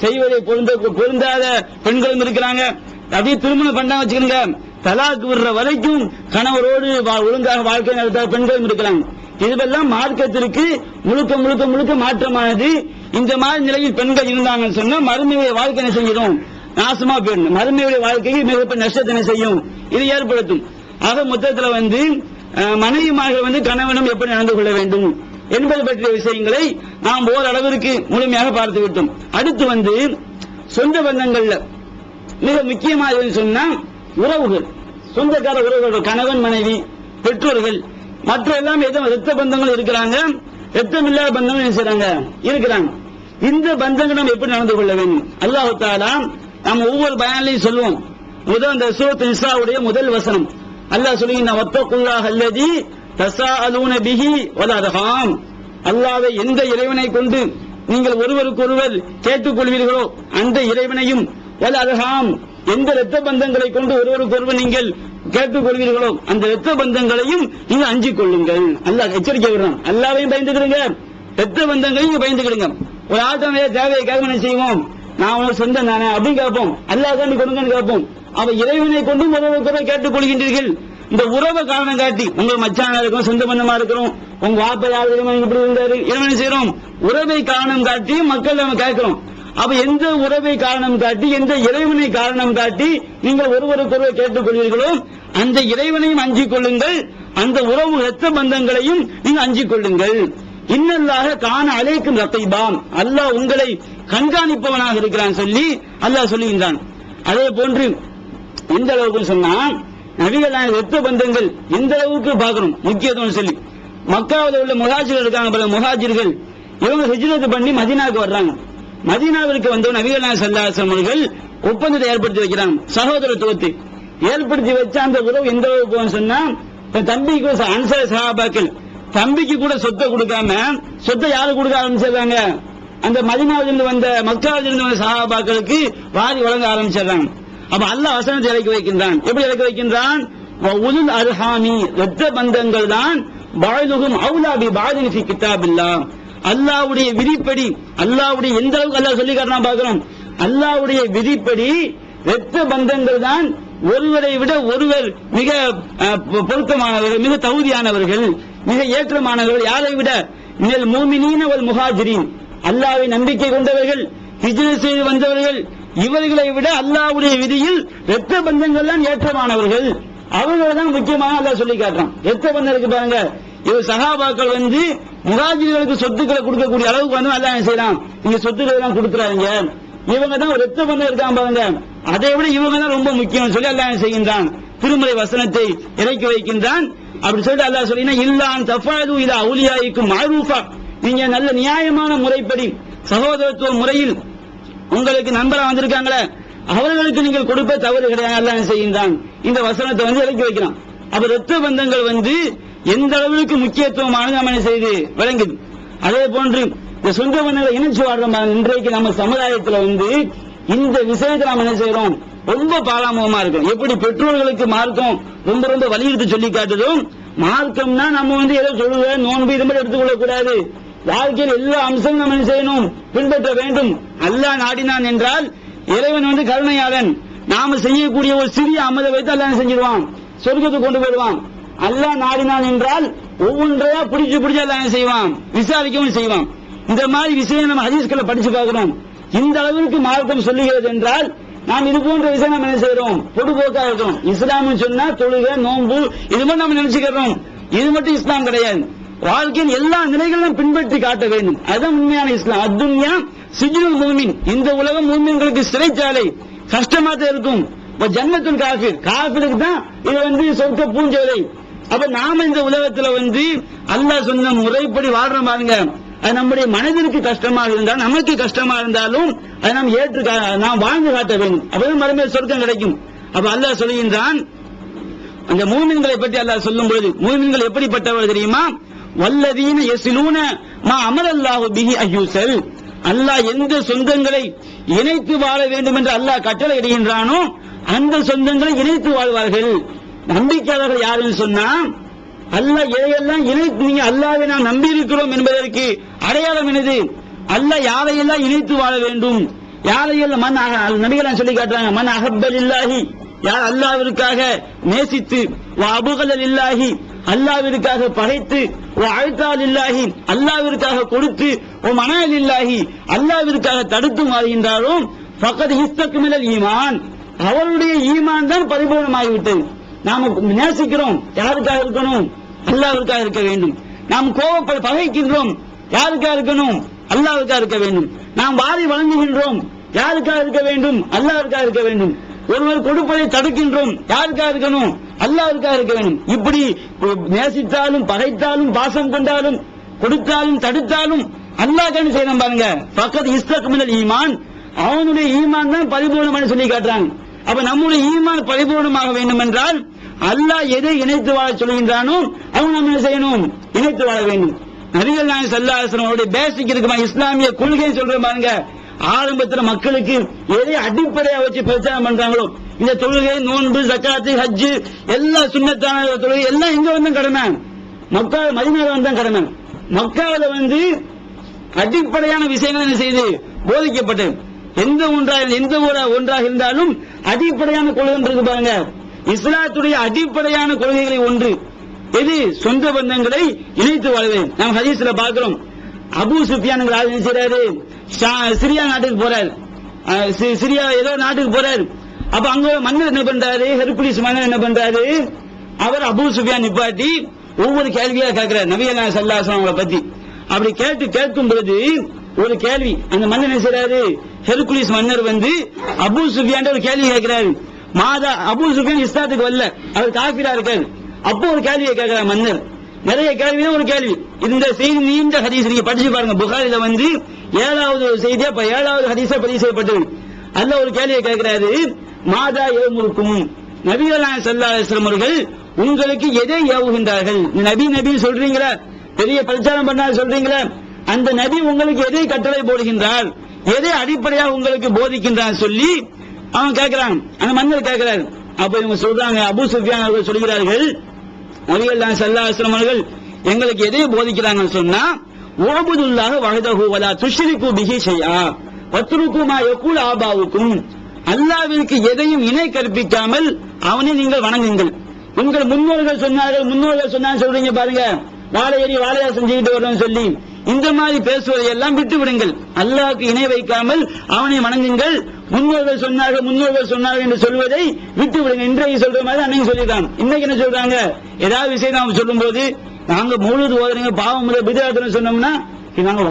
செய்வதை பொருந்தாத பெண்களும் இருக்கிறாங்க. அப்படியே திருமணம் பண்ணா வச்சுக்கோங்க, தலாக் விடுற வரைக்கும் கணவரோடு ஒழுங்காக வாழ்க்கை நடத்த பெண்களும் இருக்கிறாங்க. இதுவெல்லாம் மார்க்கத்திற்கு முழுக்க முழுக்க முழுக்க மாற்றமானது. இந்த மாதிரி நிலையில் பெண்கள் இருந்தாங்கன்னு சொன்னா மறுமையுடைய வாழ்க்கை என்ன செஞ்சிடும், நாசமா போயிடும். மறுமையுடைய வாழ்க்கைக்கு மிகப்பெரிய நஷ்டத்தினை செய்யும், இது ஏற்படுத்தும். ஆக மொத்தத்தில் மனைவிமார்கள் கணவனும் எப்படி நடந்து கொள்ள வேண்டும் என்பது பற்றிய விஷயங்களை நாம் ஓரளவிற்கு முழுமையாக பார்த்து விட்டோம். அடுத்து சொந்த பந்தங்கள்ல மிக முக்கியமாக சொன்னா உறவுகள், சொந்தக்கார உறவுகள், கணவன் மனைவி பெற்றோர்கள் மற்ற எல்லாம் ஏதோ ரத்த பந்தங்கள் இருக்கிறாங்க, ரத்தமில்லாத பந்தங்கள் செய்றாங்க இருக்கிறாங்க. இந்த பந்தங்கள் நாம் எப்படி நடந்து கொள்ள வேண்டும், அல்லாஹ் தஆலா நாம் ஒவ்வொரு பயான்லையும் சொல்லுவோம். இந்த சூரத் நிசாவுடைய முதல் வசனம் அல்லாஹ் சொல்லுகிறான், வத்தகுல்லாஹ அல்லதி தஸாஅலூன பிஹி வல் அர்ஹாம், அல்லாஹ்வை எந்த இறைவனை கொண்டு நீங்கள் ஒருவருக்கொருவர் கேட்டுக் கொள்வீர்களோ அந்த இறைவனையும், வல் அர்ஹாம் எந்த இரத்த பந்தங்களை கொண்டு ஒருவருக்கொருவர் நீங்கள் கேட்டுக் கொள்வீர்களோ அந்த இரத்த பந்தங்களையும் நீங்க அஞ்சிக் கொள்ளுங்கள். அல்லாஹ் எச்சரிக்கை விடுறான். அல்லாஹ்வையும் பயந்துக்கிறீங்க, இரத்த பந்தங்களையும் பயந்துக்கிறீங்க. ஒரு ஆட்டம் தேவைக்காக என்ன செய்வோம், நான் உனக்கு சொந்தம் தானே அப்படின்னு கேட்போம், அல்லாஹ் தான் கொடுங்கன்னு கேட்போம். அவ இறைவனை கொண்டும் ஒருவருக்கொருவர் கேட்டுக் கொள்கின்றீர்கள். இந்த உறவை காரணம் காட்டி உங்க மச்சானா இருக்கும், சொந்த பந்தமா இருக்கிறோம், உங்க வாப்பா யாரு இப்படி இருந்தாரு, இறைவனை செய்யறோம், உறவை காரணம் காட்டி மக்கள் நம்ம கேட்கிறோம். அப்ப எந்த உறவை காரணம் காட்டி எந்த இறைவனை காரணம் காட்டி நீங்கள் ஒருவருக்கொருவர் கேட்டுக் கொள்வீர்களோ அந்த இறைவனையும் அஞ்சிக் கொள்ளுங்கள், அந்த உறவு இரத்த பந்தங்களையும் நீங்க அஞ்சிக் கொள்ளுங்கள். இன்னல்லாஹ கான அலைக்கும் ரகீபாம், அல்லாஹ் உங்களை கண்காணிப்பவனாக இருக்கிறான் சொல்லி அல்லாஹ் சொல்லுகின்றான். அதே போன்று எந்த அளவுக்கு சொன்னா நபிகள் நாயகம் இரத்த பந்தங்கள் எந்த அளவுக்கு பார்க்கணும் முக்கியத்துவம் சொல்லி, மக்காவில் உள்ள முஹாஜிர்கள் இருக்காங்க, பல முஹாஜிர்கள் இவங்க ஹிஜ்ரத் பண்ணி மதீனாவுக்கு வர்றாங்க. மதீனாவிற்கு வந்தவன் நபிகள் நாயகம் ஸல்லல்லாஹு அலைஹி வஸல்லம் அவர்கள் ஒப்பந்தத்தை ஏற்படுத்தி வைக்கிறாங்க, சகோதரத்துவத்தை ஏற்படுத்தி வச்ச அந்த உறவு எந்த அளவுக்கு சொன்னா, தம்பிக்கு அன்சார் சஹாபாக்கள் தம்பிக்கு கூட சொத்தை கொடுக்காம சொத்தை யாரு கொடுக்க ஆரம்பிச்சிடுறாங்க, அந்த மதீனாவிலிருந்து வந்த மக்காவிலிருந்து வந்த சஹாபாக்களுக்கு வாரி வழங்க ஆரம்பிச்சிடுறாங்க. அப்ப அல்லாஹ் வசனத்தை இறக்கி வைக்கின்றான். எப்படி இறக்கி வைக்கின்றான், உலுல் அர்ஹாமி இரத்த பந்தங்கள் தான் பாதுகும் அவுலா பி பாதின் ஃபி கிதாபில்லாஹ், அல்லாஹ்வுடைய விதிப்படி, அல்லாஹ்வுடைய எந்த அளவுக்கு அல்லாஹ் சொல்லி காட்டலாம் பார்க்கிறோம். அல்லாஹ்வுடைய விதிப்படி இரத்த பந்தங்கள் தான் ஒருவரை விட ஒருவர் மிக பொருத்தமானவர்கள், மிக தகுதியானவர்கள், மிக ஏற்றமானவர்கள். யாரை விட? மினல் முஃமினீன வல் முஹாஜிரீன், அல்லாஹ்வை நம்பிக்கை கொண்டவர்கள், ஹிஜ்ரத் செய்து வந்தவர்கள், இவர்களை விட அல்லாஹ்வுடைய விதியில் இரத்த பந்தங்கள் தான் ஏற்றமானவர்கள். அவர்கள் தான் முக்கியமாக அல்லாஹ் சொல்லி காட்டுறான். இரத்த பந்தம் இருக்கு பாருங்க, இவர் சஹாபாக்கள் முஹாஜிர்களுக்கு சொத்துக்களை கொடுக்கக்கூடிய அளவுக்கு அல்லாஹ் என்ன செய்யலாம், நீங்க சொத்துக்களை எல்லாம் கொடுத்துறாங்க, இவங்க தான் இரத்த பந்தம் இருக்காங்க பாருங்க, அதை விட இவங்க தான் ரொம்ப முக்கியம் சொல்லி அல்லாஹ் என்ன செய்கின்றான், திருமறை வசனத்தை இறக்கி வைக்கின்றான். அப்படி சொல்லிட்டு அல்லாஹ் சொல்லினா இல்லான் தஃபாது இலா அவுலியாயிக்கும் மஅரூஃபா, நீங்க நல்ல நியாயமான முறைப்படி சகோதரத்துவ முறையில் உங்களுக்கு நண்பரா வந்திருக்காங்களே அவர்களுக்கு நீங்கள் கொடுப்ப தவறு கிடையாது. அல்லாஹ் என்ன செய்கின்றான், இந்த வசனத்தை இறக்கி வைக்கிறான். அப்ப இரத்த பந்தங்கள் எந்த அளவுக்கு முக்கியத்துவமானது நம்ம என்ன செய்து விளங்குது. அதே போன்று இந்த சொந்த பந்தங்களை இணைச்சு வாழ்றோம். இன்றைக்கு நம்ம சமுதாயத்துல இந்த விஷயத்தை நாம் என்ன செய்யறோம், ரொம்ப பாராமுகமா இருக்கும். எப்படி பெற்றோர்களுக்கு மார்க்கம் ரொம்ப ரொம்ப வலியுறுத்தி சொல்லி காட்டுறோம். மார்க்கம்னா நம்ம ஏதோ சொல்லுவ நோன்பு இது மாதிரி எடுத்துக்கொள்ள கூடாது. வாழ்க்கையில் எல்லா அம்சமும் நம்ம என்ன செய்யணும், பின்பற்ற வேண்டும். அல்லாஹ் நாடினான் என்றால் இறைவன் கருணையாளன். நாம செய்யக்கூடிய ஒரு சிறிய அமலை வைத்து அல்லாஹ் செஞ்சிருவான், சொர்க்கத்துக்கு கொண்டு போயிடுவான். அல்லாஹ் நாடினான் என்றால் ஒவ்வொன்றையா பிடிச்சு அல்லாஹ் என்ன செய்வான், விசாரிக்கவும் செய்வான். இந்த மாதிரி விஷயம் நம்ம ஹதீஸ்களை படிச்சு பார்க்கிறோம். இந்த அளவிற்கு மார்க்கம் சொல்லுகிறது என்றால் நாம் இது போன்ற விஷயம் நம்ம என்ன செய்யறோம், பொதுபோக்கா இருக்கோம். இஸ்லாம் சொன்னா தொழுகை நோன்பு இது மட்டும் நம்ம நினைச்சுக்கிறோம். இது மட்டும் இஸ்லாம் கிடையாது. வாழ்க்கையின் எல்லா நிலைகளும் பின்பற்றி காட்ட வேண்டும். அதுதான் உண்மையான இஸ்லாம். அத்துன்யா சிஜ்னுல் முஃமின், இந்த உலகம் முஃமின்களுக்கு சிறைச்சாலை, கஷ்டமா தான் இருக்கும். ஜன்னத்துல் காஃபிர், காஃபிருக்கு தான் இது சொர்க்க பூஞ்சோலை. அப்ப நாம இந்த உலகத்துல அல்லாஹ் சொன்ன முறைப்படி வாழ்ற பாருங்க, அது நம்முடைய மனதிற்கு கஷ்டமாக இருந்தாலும் நமக்கு கஷ்டமா இருந்தாலும் அதை நாம் ஏற்று நாம் வாழ்ந்து காட்ட வேண்டும். அப்பதான் மறுமையில் சொர்க்கம் கிடைக்கும். அப்ப அல்லாஹ் சொல்லுகின்றான், அந்த மூமின்களை பற்றி அல்லாஹ் சொல்லும் பொழுது மூமின்கள் எப்படிப்பட்டவர் தெரியுமா, வல்லதீன யஸ்லூன மா அமரல்லாஹு பிஹி அய்யூசல், அல்லாஹ் எந்த சொந்தங்களை இணைத்து வாழ வேண்டும் என்று அல்லாஹ் கட்டளை இடுகின்றானோ அந்த சொந்தங்களை இணைத்து வாழ்வார்கள். நம்பிக்கையாளர்கள் யாருன்னு சொன்னா அல்லாஹ் எதையெல்லாம் இணைத்து, நீங்க அல்லாஹ்வை நாம் நம்பி இருக்கிறோம் என்பதற்கு அடையாளம் என்னது, அல்லாஹ் யாரையெல்லாம் இணைத்து வாழ வேண்டும், யாரையெல்லாம் நபிகள் சொல்லி காட்டுறாங்க, மன் அஹப்பலில்லாஹி, யார் அல்லாஹ்விற்காக நேசித்து, வ அபுகலில்லாஹி, அல்லாஹ்விற்காக பகைத்து, வ அழ்தாலில்லாஹி, அல்லாஹ்விற்காக கொடுத்து, வ மனாலில்லாஹி, அல்லாஹ்விற்காக தடுத்து மாறுகின்றாரோ ஃபக்கத் இஸ்தக்மிலல் ஈமான், அவருடைய ஈமான் தான் பரிபூர்ணமாகிவிட்டது. நாம நேசிக்கிறோம், யாருக்காக இருக்கணும், அல்லாஹ்விற்காக இருக்க வேண்டும். நாம் பகைக்கின்றோம், யாருக்காக இருக்கணும், அல்லாஹ்வுக்காக இருக்க வேண்டும். நாம் வாரி வழங்குகின்றோம், யாருக்காக இருக்க வேண்டும், அல்லாஹ்வுக்காக இருக்க வேண்டும். ஒருவர் கொடுப்பதை தடுக்கின்றோம், யாருக்காக இருக்கணும், அல்லாஹ்வுக்காக இருக்க வேண்டும். இப்படி நேசித்தாலும் பகைத்தாலும் பாசம் கொண்டாலும் கொடுத்தாலும் தடுத்தாலும் அல்லாஹ்க்காக செய்யணும் பாருங்க. ஃபக்கத் இஸ்தக்மிலல் ஈமான், அவனுடைய ஈமான் தான் பரிபூர்ணமான சொல்லி காட்டுறாங்க. அப்ப நம்முடைய ஈமான் பரிபூர்ணமாக வேண்டும் என்றால் அல்லாஹ் எதை இணைத்து வாழ சொல்கின்றானோ அவங்க நம்ம என்ன செய்யணும், இணைத்து வாழ வேண்டும். நபிகள் நாயகம் ஸல்லல்லாஹு அலைஹி வஸல்லம் அவருடைய பேசிக் இருக்குமா, இஸ்லாமிய கொள்கை சொல்ற பாருங்க. ஆரம்பத்தில் மக்களுக்கு எதை அடிப்படையா வச்சு பிரச்சாரம் பண்றாங்களோ, இந்த தொழுகை நோன்பு ஜக்காத்து ஹஜ்ஜு எல்லா சுன்னத்தான தொழுகை எல்லாம் எங்க கடமை, மக்கா மதீனால தான் கடமை. மக்காவில அடிப்படையான விஷயங்கள் என்ன செய்து போதிக்கப்பட்டது. எந்த ஒன்றாக இருந்தாலும் அடிப்படையான கொள்கை இருக்கு பாருங்க. இஸ்லாத்துடைய அடிப்படையான கொள்கைகளை ஒன்று எது, சொந்த பந்தங்களை இணைத்து வாழ்வது. நாம் ஹதீஸ்ல பார்க்கிறோம், அபூ சுஃபியான் என்ன செய்யறாரு, சிரியா நாட்டுக்கு போறாரு, சிரியா ஏதோ நாட்டுக்கு போறாரு. அப்ப அங்க மன்னர் என்ன பண்றாரு, ஹெர்குலிஸ் மன்னர் என்ன பண்றாரு, அவர் அபூ சுஃபியான் நிப்பாட்டி ஒவ்வொரு கேள்வியா கேட்கிறார் நபிகள் நாயகம் ஸல்லல்லாஹு அலைஹி வஸல்லம் பத்தி. அப்படி கேட்கும் பொழுது ஒரு கேள்வி அந்த மன்னர் என்ன செய்யறாரு, ஹெர்குலிஸ் மன்னர் அபூ சுஃபியான் ஒரு கேள்வி கேட்கிறாரு. மாதா அபூ சுஃபியான் இஸ்லாத்துக்கு வரல, அவர் காஃபிரா இருக்காரு. அப்போ ஒரு கேள்வியை கேட்கிறார் மன்னர். நிறைய கேள்வி, ஒரு கேள்வி. இந்த செய்தி நீண்ட ஹதீஸ் நீங்க படிச்சு பாருங்க. புகாரில 7வது செய்தியா 7வது ஹதீஸா பதிவு செய்யப்பட்டது. அல்ல ஒரு கேள்வியை கேட்கிறாரு, மாதா ஏமுருக்கும், நபிகள் நாயகம் ஸல்லல்லாஹு அலைஹி வஸல்லம் அவர்கள் உங்களுக்கு எதை ஏவுகின்றார்கள்? நபி சொல்றீங்களா, பெரிய பிரச்சாரம் பண்ணாரு சொல்றீங்களா, அந்த நபி உங்களுக்கு எதை கட்டளை போடுகின்றார், எதை அடிப்படையாக உங்களுக்கு போதிக்கின்றார் சொல்லி அவன் கேட்கிறான். அந்த மன்னர் கேட்கிறார். அப்ப இவங்க சொல்றாங்க, அபூ சுஃபியான் அவர்கள் சொல்கிறார்கள், நபிகள் நாயகம் ஸல்லல்லாஹு அலைஹி வஸல்லம் அவர்கள் எங்களுக்கு எதை போதிக்கிறாங்கன்னு சொன்னா, உஅபுதுல்லாஹ வஹ்தஹு வலா துஷ்ரிகு பிஹி ஷைஆ வத்ருகு மா யகூல் ஆபாவுக்கும், அல்லாஹ்விற்கு எதையும் இணை கற்பிக்காமல் அவனை நீங்கள் வணங்குங்கள். உங்கள் முன்னோர்கள் சொன்னாங்க சொல்றீங்க பாருங்க, வாழையா செஞ்சுக்கிட்டு வரணும்னு சொல்லி இந்த மாதிரி பேசுவதை எல்லாம் விட்டு விடுங்கள். அல்லாஹ்வுக்கு இணை வைக்காமல் அவனை வணங்குங்கள். முன்னோர்கள் சொன்னார்கள் என்று சொல்வதை விட்டு விடுங்க. இன்றைக்கு சொல்ற மாதிரி அன்னைக்கு சொல்லிட்டாங்க. இன்னைக்கு என்ன சொல்றாங்க, ஏதாவது விஷயம் நாம சொல்லும் போது நாங்க மௌலூத் ஓதுறீங்க பாவம் பிதஅத்னு சொன்னோம்னா நாங்க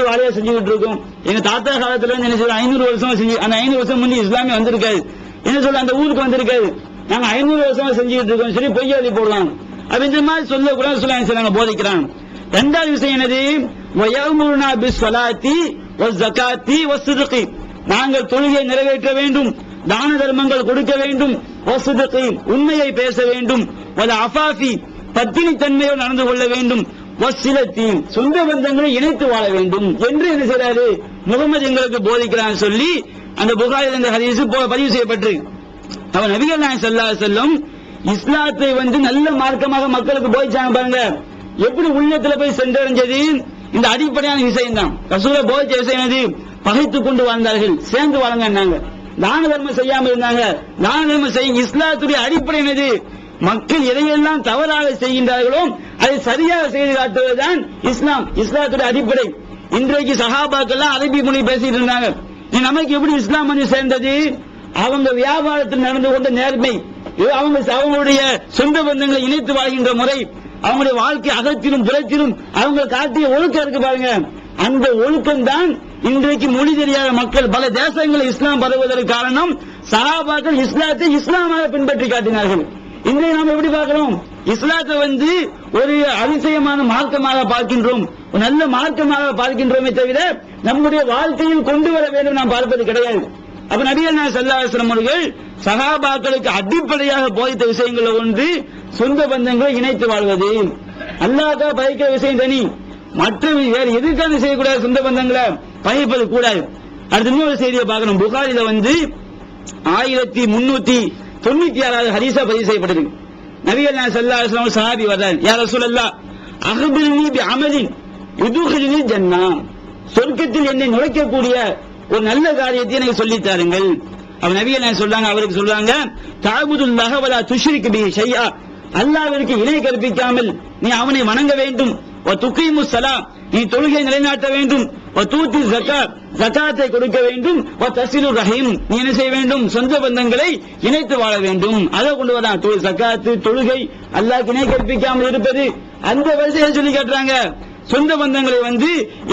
வாழையா செஞ்சுக்கிட்டு இருக்கோம். எங்க தாத்தா காலத்துல என்ன சொல்ற 500 வருஷமா செஞ்சு, அந்த 500 வருஷம் முந்தி இஸ்லாமிய வந்திருக்காது, என்ன சொல்ற அந்த ஊருக்கு வந்திருக்காது, நாங்க 500 வருஷமா செஞ்சுக்கிட்டு இருக்கோம் சரி பொய்யா எழுதி போடலாம். அப்ப இந்த மாதிரி சொல்லக்கூடாது சொல்ல போதிக்கிறாங்க. இரண்டாவது விஷயம் என்னது, வயமுருனா பிஸ்ஸலாத்தி வஸ்ஸகாத்தி வஸ்ஸித்கி, நாங்கள் தொழுகையை நிறைவேற்ற வேண்டும், தான தர்மங்கள் கொடுக்க வேண்டும், வஸ்ஸித்கி உண்மையை பேச வேண்டும், வல அஃபாஃபி பத்தினி தன்மையோடு நடந்து கொள்ள வேண்டும், வஸ்ஸிலத்தி சொந்த பந்தங்களை இணைத்து வாழ வேண்டும் என்று என்ன செய்றாரு முகமது எங்களுக்கு போதிக்கிறான் சொல்லி அந்த புகாரில் இந்த ஹதீஸ் பதிவு செய்யப்பட்டிருக்கு. அவன் நபிகள் நாயகம் ஸல்லல்லாஹு அலைஹி வஸல்லம் இஸ்லாத்தை நல்ல மார்க்கமாக மக்களுக்கு போதிச்சாங்க பாருங்க. எப்படி உள்ளத்துல போய் சென்றடைஞ்சது இந்த அடிப்படையான விஷயம் தான். ரசூலை போதிச்ச விஷயம் என்னது, பகைத்துக் கொண்டு வாழ்ந்தார்கள், சேர்ந்து வாழங்க, தான தர்மம் செய்யாம இருந்தாங்க, தான தர்மம் செய்யும். இஸ்லாத்துடைய அடிப்படை என்னது, மக்கள் எதையெல்லாம் தவறாக செய்கின்றார்களோ அதை சரியாக செய்து காட்டுவதுதான் இஸ்லாம், இஸ்லாத்துடைய அடிப்படை. இன்றைக்கு சஹாபாக்கள் அரபி மொழி பேசிட்டு இருந்தாங்க, நமக்கு எப்படி இஸ்லாம் சேர்ந்தது, அவங்க வியாபாரத்தில் நடந்து கொண்ட நேர்மை, அவங்களுடைய சொந்த பந்தங்களை இணைத்து வாழ்கின்ற முறை, அவங்களுடைய வாழ்க்கை அகத்திலும் புறத்திலும் அவங்க காட்டிய ஒழுக்கம் இருக்கு பாருங்க. அந்த ஒழுக்கம் தான் இன்றைக்கு மொழி தெரியாத மக்கள் பல தேசங்களில் இஸ்லாம் பரவுவதற்கு காரணம். சஹாபாக்கள் இஸ்லாத்தை இஸ்லாமாக பின்பற்றி காட்டினார்கள். இன்றைக்கு நாம் எப்படி பார்க்கிறோம், இஸ்லாத்தை ஒரு அதிசயமான மார்க்கமாக பார்க்கின்றோம், ஒரு நல்ல மார்க்கமாக பார்க்கின்றோமே தவிர நம்முடைய வாழ்க்கையில் கொண்டு வர வேண்டும் நாம் பார்ப்பது கிடையாது. அப்ப நபிகள் நாயகம் ஸல்லல்லாஹு அலைஹி வஸல்லம் அவர்கள் சஹாபாக்களுக்கு அடிப்படையாக போதித்த விஷயங்கள் ஒன்று சொந்த பந்தங்களை இணைத்து வாழ்வது. அல்லாஹ்வுக்காக பகைக்கிற விஷயம் தனி, மற்ற வேறு எதுக்காக செய்யக்கூடாது, சொந்த பந்தங்களை பகைப்பது கூடாது. அடுத்த இன்னொரு செய்தியை பார்க்கணும். புகாரில 1396 ஹதீஸா பதிவு செய்யப்பட்டது. நபிகள் நாயகம் ஸல்லல்லாஹு அலைஹி வஸல்லம் சஹாபி வர்றார், யா ரசூலல்லாஹ் அக்பிர்னி பிஅமலின் யுதுகிலுனி ஜன்னah, சொர்க்கத்தில் என்னை நுழைக்கக்கூடிய ஒரு நல்ல காரியத்தை எனக்கு சொல்லித் தாருங்கள். அவன் நபிகள் நாயகம் சொல்றாங்க, அவருக்கு சொல்றாங்க, தஅபுதுல்லாஹ வலா துஷ்ரிகு பிஹி ஷைஆ, அல்லாஹ்விற்கு இணை கற்பிக்காமல் நீ அவனை வணங்க வேண்டும், வ துகீமு ஸலாத் நீ தொழுகை நிலைநாட்ட வேண்டும், வ தூதி ஸகாத் ஸகாத்தை கொடுக்க வேண்டும், வ தஸிலு ரஹீம் நீ என்ன செய்ய வேண்டும், சொந்த பந்தங்களை இணைத்து வாழ வேண்டும். அதை கொண்டு வரா ஸகாத் தொழுகை, அல்லாஹ்க்கு இணை கற்பிக்காமல் இருப்பது, அந்த வரிசையை சொல்லி காட்டுறாங்க. சொந்த பந்தங்களை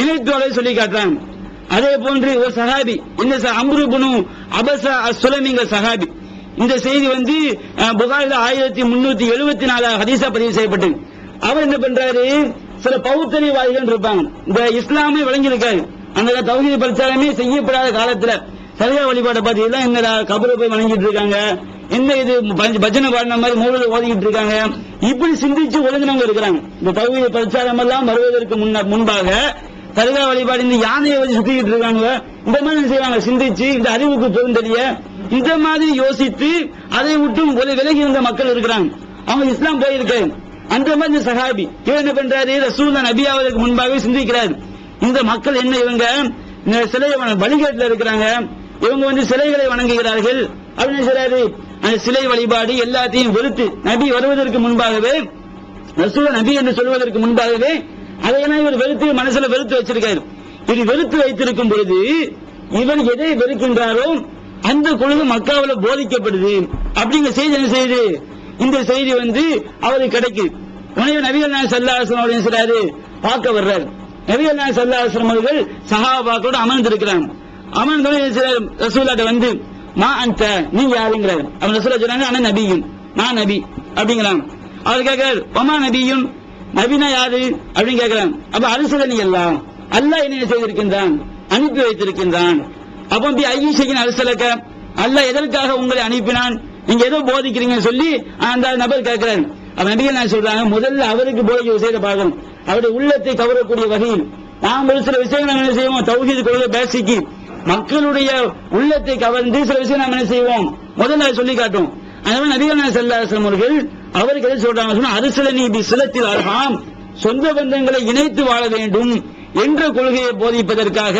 இணைத்து வாழ சொல்லி காட்டுறாங்க. அதே போன்று ஒரு சஹாபி, இந்த அம்ரு இப்னு அபஸா அஸ்-சுலமிங்க சஹாபி, இந்த செய்தி புகாரில 1374 ஹதீஸா பதிவு செய்யப்பட்டது. அவர் என்ன பண்றாரு, சில பௌத்தரிவாதிகள் இருப்பாங்க, இந்த இஸ்லாமே விளங்கியிருக்காரு, அந்த தௌஹீத் பிரச்சாரமே செய்யப்படாத காலத்துல சரியா வழிபாட்டை பார்த்தீங்கன்னா என்னடா கபரை போய் வணங்கிட்டு இருக்காங்க, என்ன இது பஜனை பாடின மாதிரி மௌலூத் ஓதிக்கிட்டு இருக்காங்க, இப்படி சிந்திச்சு ஒழுங்கினவங்க இருக்கிறாங்க. இந்த தௌஹீத் பிரச்சாரம் எல்லாம் வருவதற்கு முன்பாக சரியா வழிபாடு இந்த யானையை வச்சு சுத்திக்கிட்டு இருக்காங்க, இந்த மாதிரி செய்வாங்க, சிந்திச்சு இந்த அறிவுக்கு பொருந்தெரிய இந்த மாதிரி யோசித்து அதை விட்டு விலகி இருந்த மக்கள் இருக்கிறாங்க, அவங்க இஸ்லாம் போயிருக்கு. அந்த மாதிரி சஹாபி இவர் என்ன பண்றாரு, ரசூலுல்லாஹ் நபியாவதற்கு முன்பாகவே சிந்திக்கிறார், இந்த மக்கள் என்ன இவங்க சிலை வழிகேட்டில் இருக்கிறாங்க, இவங்க சிலைகளை வணங்குகிறார்கள் அப்படின்னு சொல்றாரு. அந்த சிலை வழிபாடு எல்லாத்தையும் வெறுத்து நபி வருவதற்கு முன்பாகவே, ரசூலுல்லாஹ் நபி என்று சொல்வதற்கு முன்பாகவே அதையெல்லாம் இவர் வெறுத்து மனசுல வெறுத்து வச்சிருக்காரு. இது வெறுத்து வைத்திருக்கும் பொழுது இவன் எதை வெறுக்கின்றாரோ அந்த கொள்கை மக்காவில போதிக்கப்படுது அப்படிங்கிற செய்தி என்ன செய்யுது, இந்த செய்தி அவருக்கு கிடைக்குது. உடனே நபிகள் நாயகம் ஸல்லல்லாஹு அலைஹி வஸல்லம் சொல்றாரு, பார்க்க வர்றாரு. நபிகள் நாயகம் ஸல்லல்லாஹு அலைஹி வஸல்லம் அவர்கள் சஹாபாக்களோட அமர்ந்திருக்கிறாங்க. அமர்ந்தோட ரசூலுல்லாஹ் மா அன்த நீ யாருங்கிறாரு. அவன் ரசூலுல்லாஹ் சொல்றாங்க, அன நபியும் நான் நபி அப்படிங்கிறாங்க. அவர் கேட்கிறார், ஒமா நபியும் நபினா யாரு அப்படின்னு கேட்கிறாங்க. அப்ப அரசுதனி எல்லாம் அல்லாஹ் என்ன செய்திருக்கின்றான், அனுப்பி வைத்திருக்கின்றான். அப்ப ஐயீஷின் அரசலக்க அல்லாஹ் எதற்காக உங்களை அனுப்பினான், நீங்க ஏதோ போதிக்கிறீங்கன்னு சொல்லி அந்த நபர் கேட்கிறாரு. அப்ப நபிகள் நான் சொல்றாங்க, முதல்ல அவருக்கு போதிக்க விஷயத்தை பார்க்கணும், அவருடைய உள்ளத்தை கவரக்கூடிய வகையில் நாம் ஒரு சில விஷயங்கள் நம்ம என்ன செய்வோம், தௌஹீத் கொள்கை பேசிக்கு மக்களுடைய உள்ளத்தை கவர்ந்து சில விஷயம் நாம் என்ன செய்வோம், முதல்ல சொல்லி காட்டும். அதனால நபிகள் நாயகம் ஸல்லல்லாஹு அலைஹி வஸல்லம் அவர்கள் அவருக்கு எதை சொல்றாங்க சொன்னா, அரசலனி பி சிலத்தில் அர்ஹாம் சொந்த பந்தங்களை இணைத்து வாழ வேண்டும் என்ற கொள்கையை போதிப்பதற்காக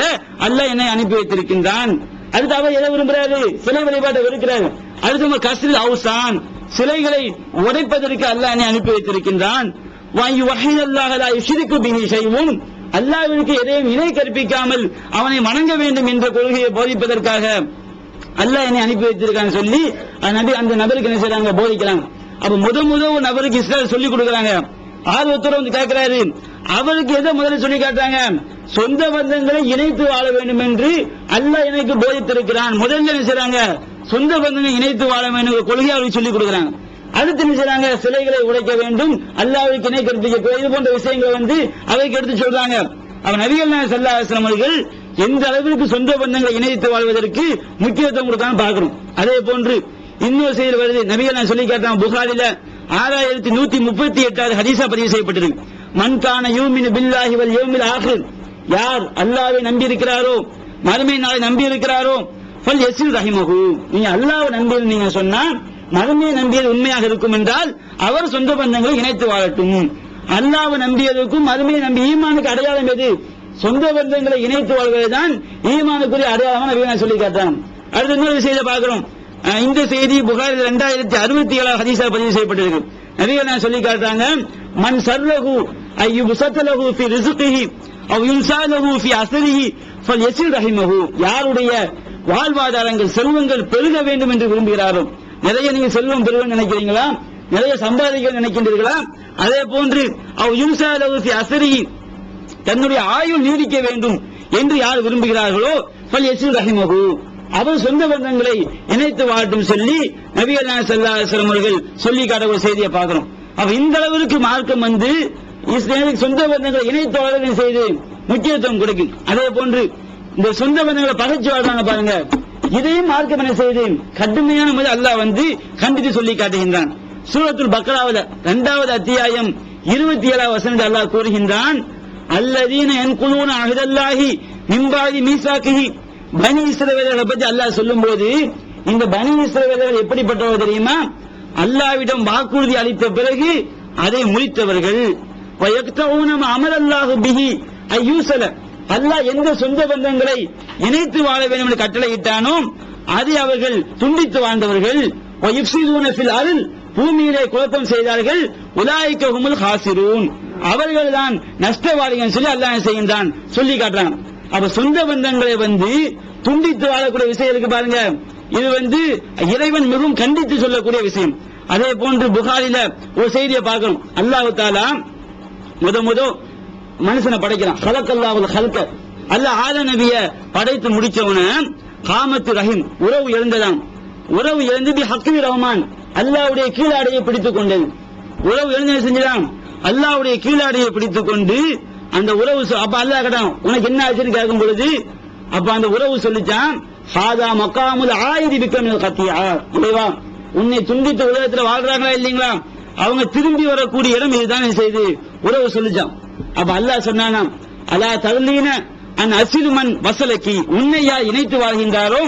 அல்லாஹ் என்னை அனுப்பி வைத்திருக்கின்றான். அடுத்து அவர் எதை விரும்புகிறாரு? சிலை வழிபாட்டை வெறுக்கிறார். அடுத்து கஸ்ரில் அவுசான், சிலைகளை உடைப்பதற்கு அல்லாஹ் என்னை அனுப்பி வைத்திருக்கின்றான். அல்லாஹ்விற்கு எதையும் இணை கற்பிக்காமல் அவனை வணங்க வேண்டும் என்ற கொள்கையை போதிப்பதற்காக அல்லாஹ் என்னை அனுப்பி வைத்திருக்கான்னு சொல்லி அந்த நபருக்கு என்ன செய்றாங்க? போதிக்கிறாங்க. அப்ப முதல் ஒரு நபருக்கு இஸ்லாம் சொல்லி கொடுக்கறாங்க. ஆர்வத்தோட வந்து கேட்கிறாரு. அவருக்கு எதை முதல்ல சொல்லி காட்டுறாங்க? சொந்த பந்தங்களை இணைத்து வாழ வேண்டும் என்று அல்லாஹ் எனக்கு போதித்திருக்கிறான். முதல்ல என்ன செய்றாங்க? சொந்த பந்தங்களை இணைத்து வாழ வேண்டும் கொள்கையை அவருக்கு சொல்லிக் கொடுக்கறாங்க. அடுத்து என்ன செய்றாங்க? சிலைகளை உடைக்க வேண்டும், அல்லாஹ்வுக்கு இணை கற்பிக்க, இது போன்ற விஷயங்களை வந்து அவைக்கு எடுத்து சொல்றாங்க. அவன் நபிகள் நாயகம் ஸல்லல்லாஹு அலைஹி வஸல்லம் அவர்கள் எந்த அளவிற்கு சொந்த பந்தங்களை இணைத்து வாழ்வதற்கு முக்கியத்துவம் கொடுத்தான்னு பார்க்கிறோம். அதே போன்று இன்னொரு செய்தி வருது. நபிகள் நாயகம் சொல்லி காட்டுறாங்க. புகாரில 6138வது ஹதீஸா பதிவு செய்யப்பட்டிருக்கு. மன் கான யூமினு பில்லாஹி வல் யௌமில் ஆகிர், யார் அல்லாஹ்வை நம்பி இருக்கிறாரோ, மறுமை நாளை நம்பி இருக்கிறாரோ, ஃபல் யஸில் ரஹிமஹு, நீங்க அல்லாஹ்வை நம்பி நீங்க சொன்னா மறுமையை நம்பியது உண்மையாக இருக்கும் என்றால் அவர் சொந்த பந்தங்களை இணைத்து வாழட்டும். அல்லாஹ்வை நம்பியதற்கும் மறுமையை நம்பி ஈமானுக்கு அடையாளம் எது? சொந்த பந்தங்களை இணைத்து வாழ்வதுதான் ஈமானுக்குரிய அடையாளமாக நபிகள் சொல்லி காட்டுறாங்க. அடுத்த இன்னொரு விஷயத்தை பார்க்கிறோம். இந்த செய்தி புகாரில் 2067 ஹதீஸா பதிவு செய்யப்பட்டிருக்கு. நபிகள் சொல்லி காட்டுறாங்க. மன் சர்ரஹு அய்யுபஸலஹு ஃபி ரிஸ்கிஹி அவ் யுன்ஸாலஹு ஃபி அஸ்ரிஹி ஃபல்யஸில் ரஹிமஹு, யாருடைய வாழ்வாதாரங்கள் செல்வங்கள் பெருக வேண்டும் என்று விரும்புகிறாரோ, நிறைய நீங்க செல்வம் பெருக நினைக்கிறீங்களா? நிறைய சம்பாதிக்க நினைக்கின்றீர்களா? அதே போன்று அவ் யுன்ஸாலஹு ஃபி அஸ்ரிஹி, தன்னுடைய ஆயுள் நீடிக்க வேண்டும் என்று யார் விரும்புகிறார்களோ ஃபல்யஸில் ரஹிமஹு, அவர் சொந்த பந்தங்களை இணைத்து வாழட்டும் சொல்லி நபிகள் நாயகம் ஸல்லல்லாஹு அலைஹி வஸல்லம் அவர்கள் சொல்லி காட்ட ஒரு செய்தியை பார்க்கிறோம். அப்ப இந்த அளவிற்கு மார்க்கம் வந்து சொந்த பந்தங்களை இணைத்து வாழ செய்து முக்கியத்துவம் கொடுக்கும். அதே போன்று இந்த சொந்த பந்தங்களை பகைச்சு வாழ்றாங்க பாருங்க, இதையும் மார்க்கம் என்ன செய்து கடுமையான முறையில் அல்லாஹ் வந்து கண்டித்து சொல்லி காட்டுகின்றான். சூரத்துல் பக்ராவுல 2வது அத்தியாயம் 27வது வசனத்தில் அல்லாஹ் கூறுகின்றான். அல்லதீன யன்குலூன அஹ்தல்லாஹி மின் பாதி மீசாக்கிஹி, பனி இஸ்ரவேலர்களை பற்றி அல்லாஹ் சொல்லும்போது இந்த பனி இஸ்ரவேலர்கள் எப்படிப்பட்டவர்கள் தெரியுமா? அல்லாஹ்விடம் வாக்குறுதி அளித்த பிறகு அதை முறித்தவர்கள். வயக்தஊன மா அமரல்லாஹு பிஹி அய்யூஸல, அல்லாஹ் எந்த சொந்த பந்தங்களை இணைத்து வாழ வேண்டும் என்று கட்டளையிட்டானோ அதை அவர்கள் துண்டித்து வாழ்ந்தவர்கள். வயுஃப்ஸிதூன ஃபில் அர்ள், பூமியிலே குழப்பம் செய்தார்கள். உலாயிக ஹுமுல் ஹாசிரூன், அவர்கள்தான் நஷ்டவாளிகள் சொல்லி அல்லாஹ் செய்கின்றான் சொல்லி காட்டுறான். அப்ப சொந்த பந்தங்களை வந்து துண்டித்து வாழக்கூடிய விஷயம் இருக்கு பாருங்க, இது வந்து இறைவன் மிகவும் கண்டித்து சொல்லக்கூடிய விஷயம். அதே போன்று புகாரில ஒரு செய்தியை பார்க்கிறோம். அல்லாஹ் தஆலா முத மனுஷனை படைக்கிறான். கலக்கல்லாஹுல் ஹல்க, அல்லாஹ் ஆதம் நபிய படைத்து முடிச்சவன காமத்து ரஹீம், உறவு எழுந்ததாம். உறவு எழுந்து பி ஹக்கி ரஹ்மான், அல்லாஹ்வுடைய கீழாடையை பிடித்துக் கொண்டது. உறவு எழுந்து செஞ்சான், அல்லாஹ்வுடைய கீழாடையை பிடித்துக் கொண்டு அந்த உறவு. அப்ப அல்லாஹ் கேட்டான், உனக்கு என்ன ஆச்சுன்னு கேட்கும் பொழுது அப்ப அந்த உறவு சொல்லிச்சான், ஹாதா மகாமுல் ஆயிதி பிக்கமில் கத்தியா, இறைவா உன்னை துண்டித்து உலகத்தில் வாழ்றாங்களா இல்லீங்களா, அவங்க திரும்பி வரக்கூடிய இடம் இதுதான் செய்து உறவு சொல்லிச்சான். அப்ப அல்லாஹ் சொன்னானா, அலா தல்லீன அன் அசிலுமன் வசலக்கி, உன்னையா இணைத்து வாழ்கின்றாரோ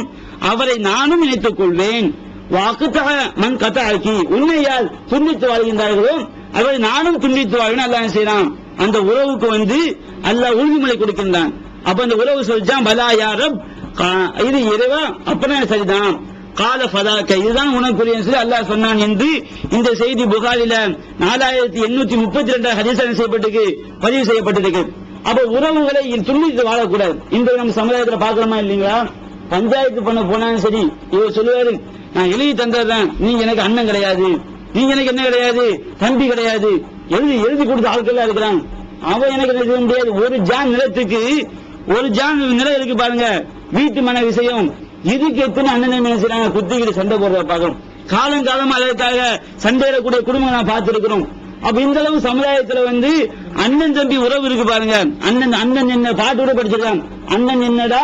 அவரை நானும் இணைத்துக் கொள்வேன். வாக்குத்தக மண் கத்தாக்கி, உன்னையால் துண்டித்து வாழ்கின்றார்களோ அவரை நானும் துண்டித்து வாழ்வேன். அல்லாஹ் செய்யறான். அந்த உறவுக்கு வந்து அல்லாஹ் உறுதிமொழி கொடுக்கின்றான். அப்ப அந்த உறவு சொல்லிச்சான், பலா யா ரப், இது இறைவா அப்பனா சரிதான், கால ஃபதாக்க, இதுதான் உனக்குரிய சொல்லி அல்லாஹ் சொன்னான் என்று இந்த செய்தி புகாரில 4832 ஹதீஸ் செய்யப்பட்டிருக்கு, பதிவு செய்யப்பட்டிருக்கு. அப்ப உறவுகளை துண்டித்து வாழக்கூடாது. இன்று நம்ம சமுதாயத்தில் பார்க்கணுமா இல்லீங்களா? பஞ்சாயத்து பண்ண போனாலும் சரி, இவர் சொல்லுவாரு, நான் எழுதி தந்ததுதான், நீங்க எனக்கு அண்ணன் கிடையாது, நீங்க எனக்கு என்ன கிடையாது, தம்பி கிடையாது, எழுதி கொடுத்த ஆட்கள் இருக்கிறான், அவன் எனக்கு செய்ய முடியாது. ஒரு ஜான் நிலத்துக்கு ஒரு ஜான் நிலம் இருக்கு பாருங்க, வீட்டு மன விஷயம், இதுக்கு எத்தனை அண்ணன் செய்யறாங்க, குத்திக்கிட்டு சண்டை போடுறத பார்க்கணும். காலங்காலமா அதற்காக சண்டையிடக்கூடிய குடும்பம் நான் பார்த்திருக்கிறோம். அப்ப இந்த அளவு சமுதாயத்துல வந்து அண்ணன் தம்பி உறவு இருக்கு பாருங்க. அண்ணன் என்ன பாட்டு கூட படிச்சிருக்கான், அண்ணன் என்னடா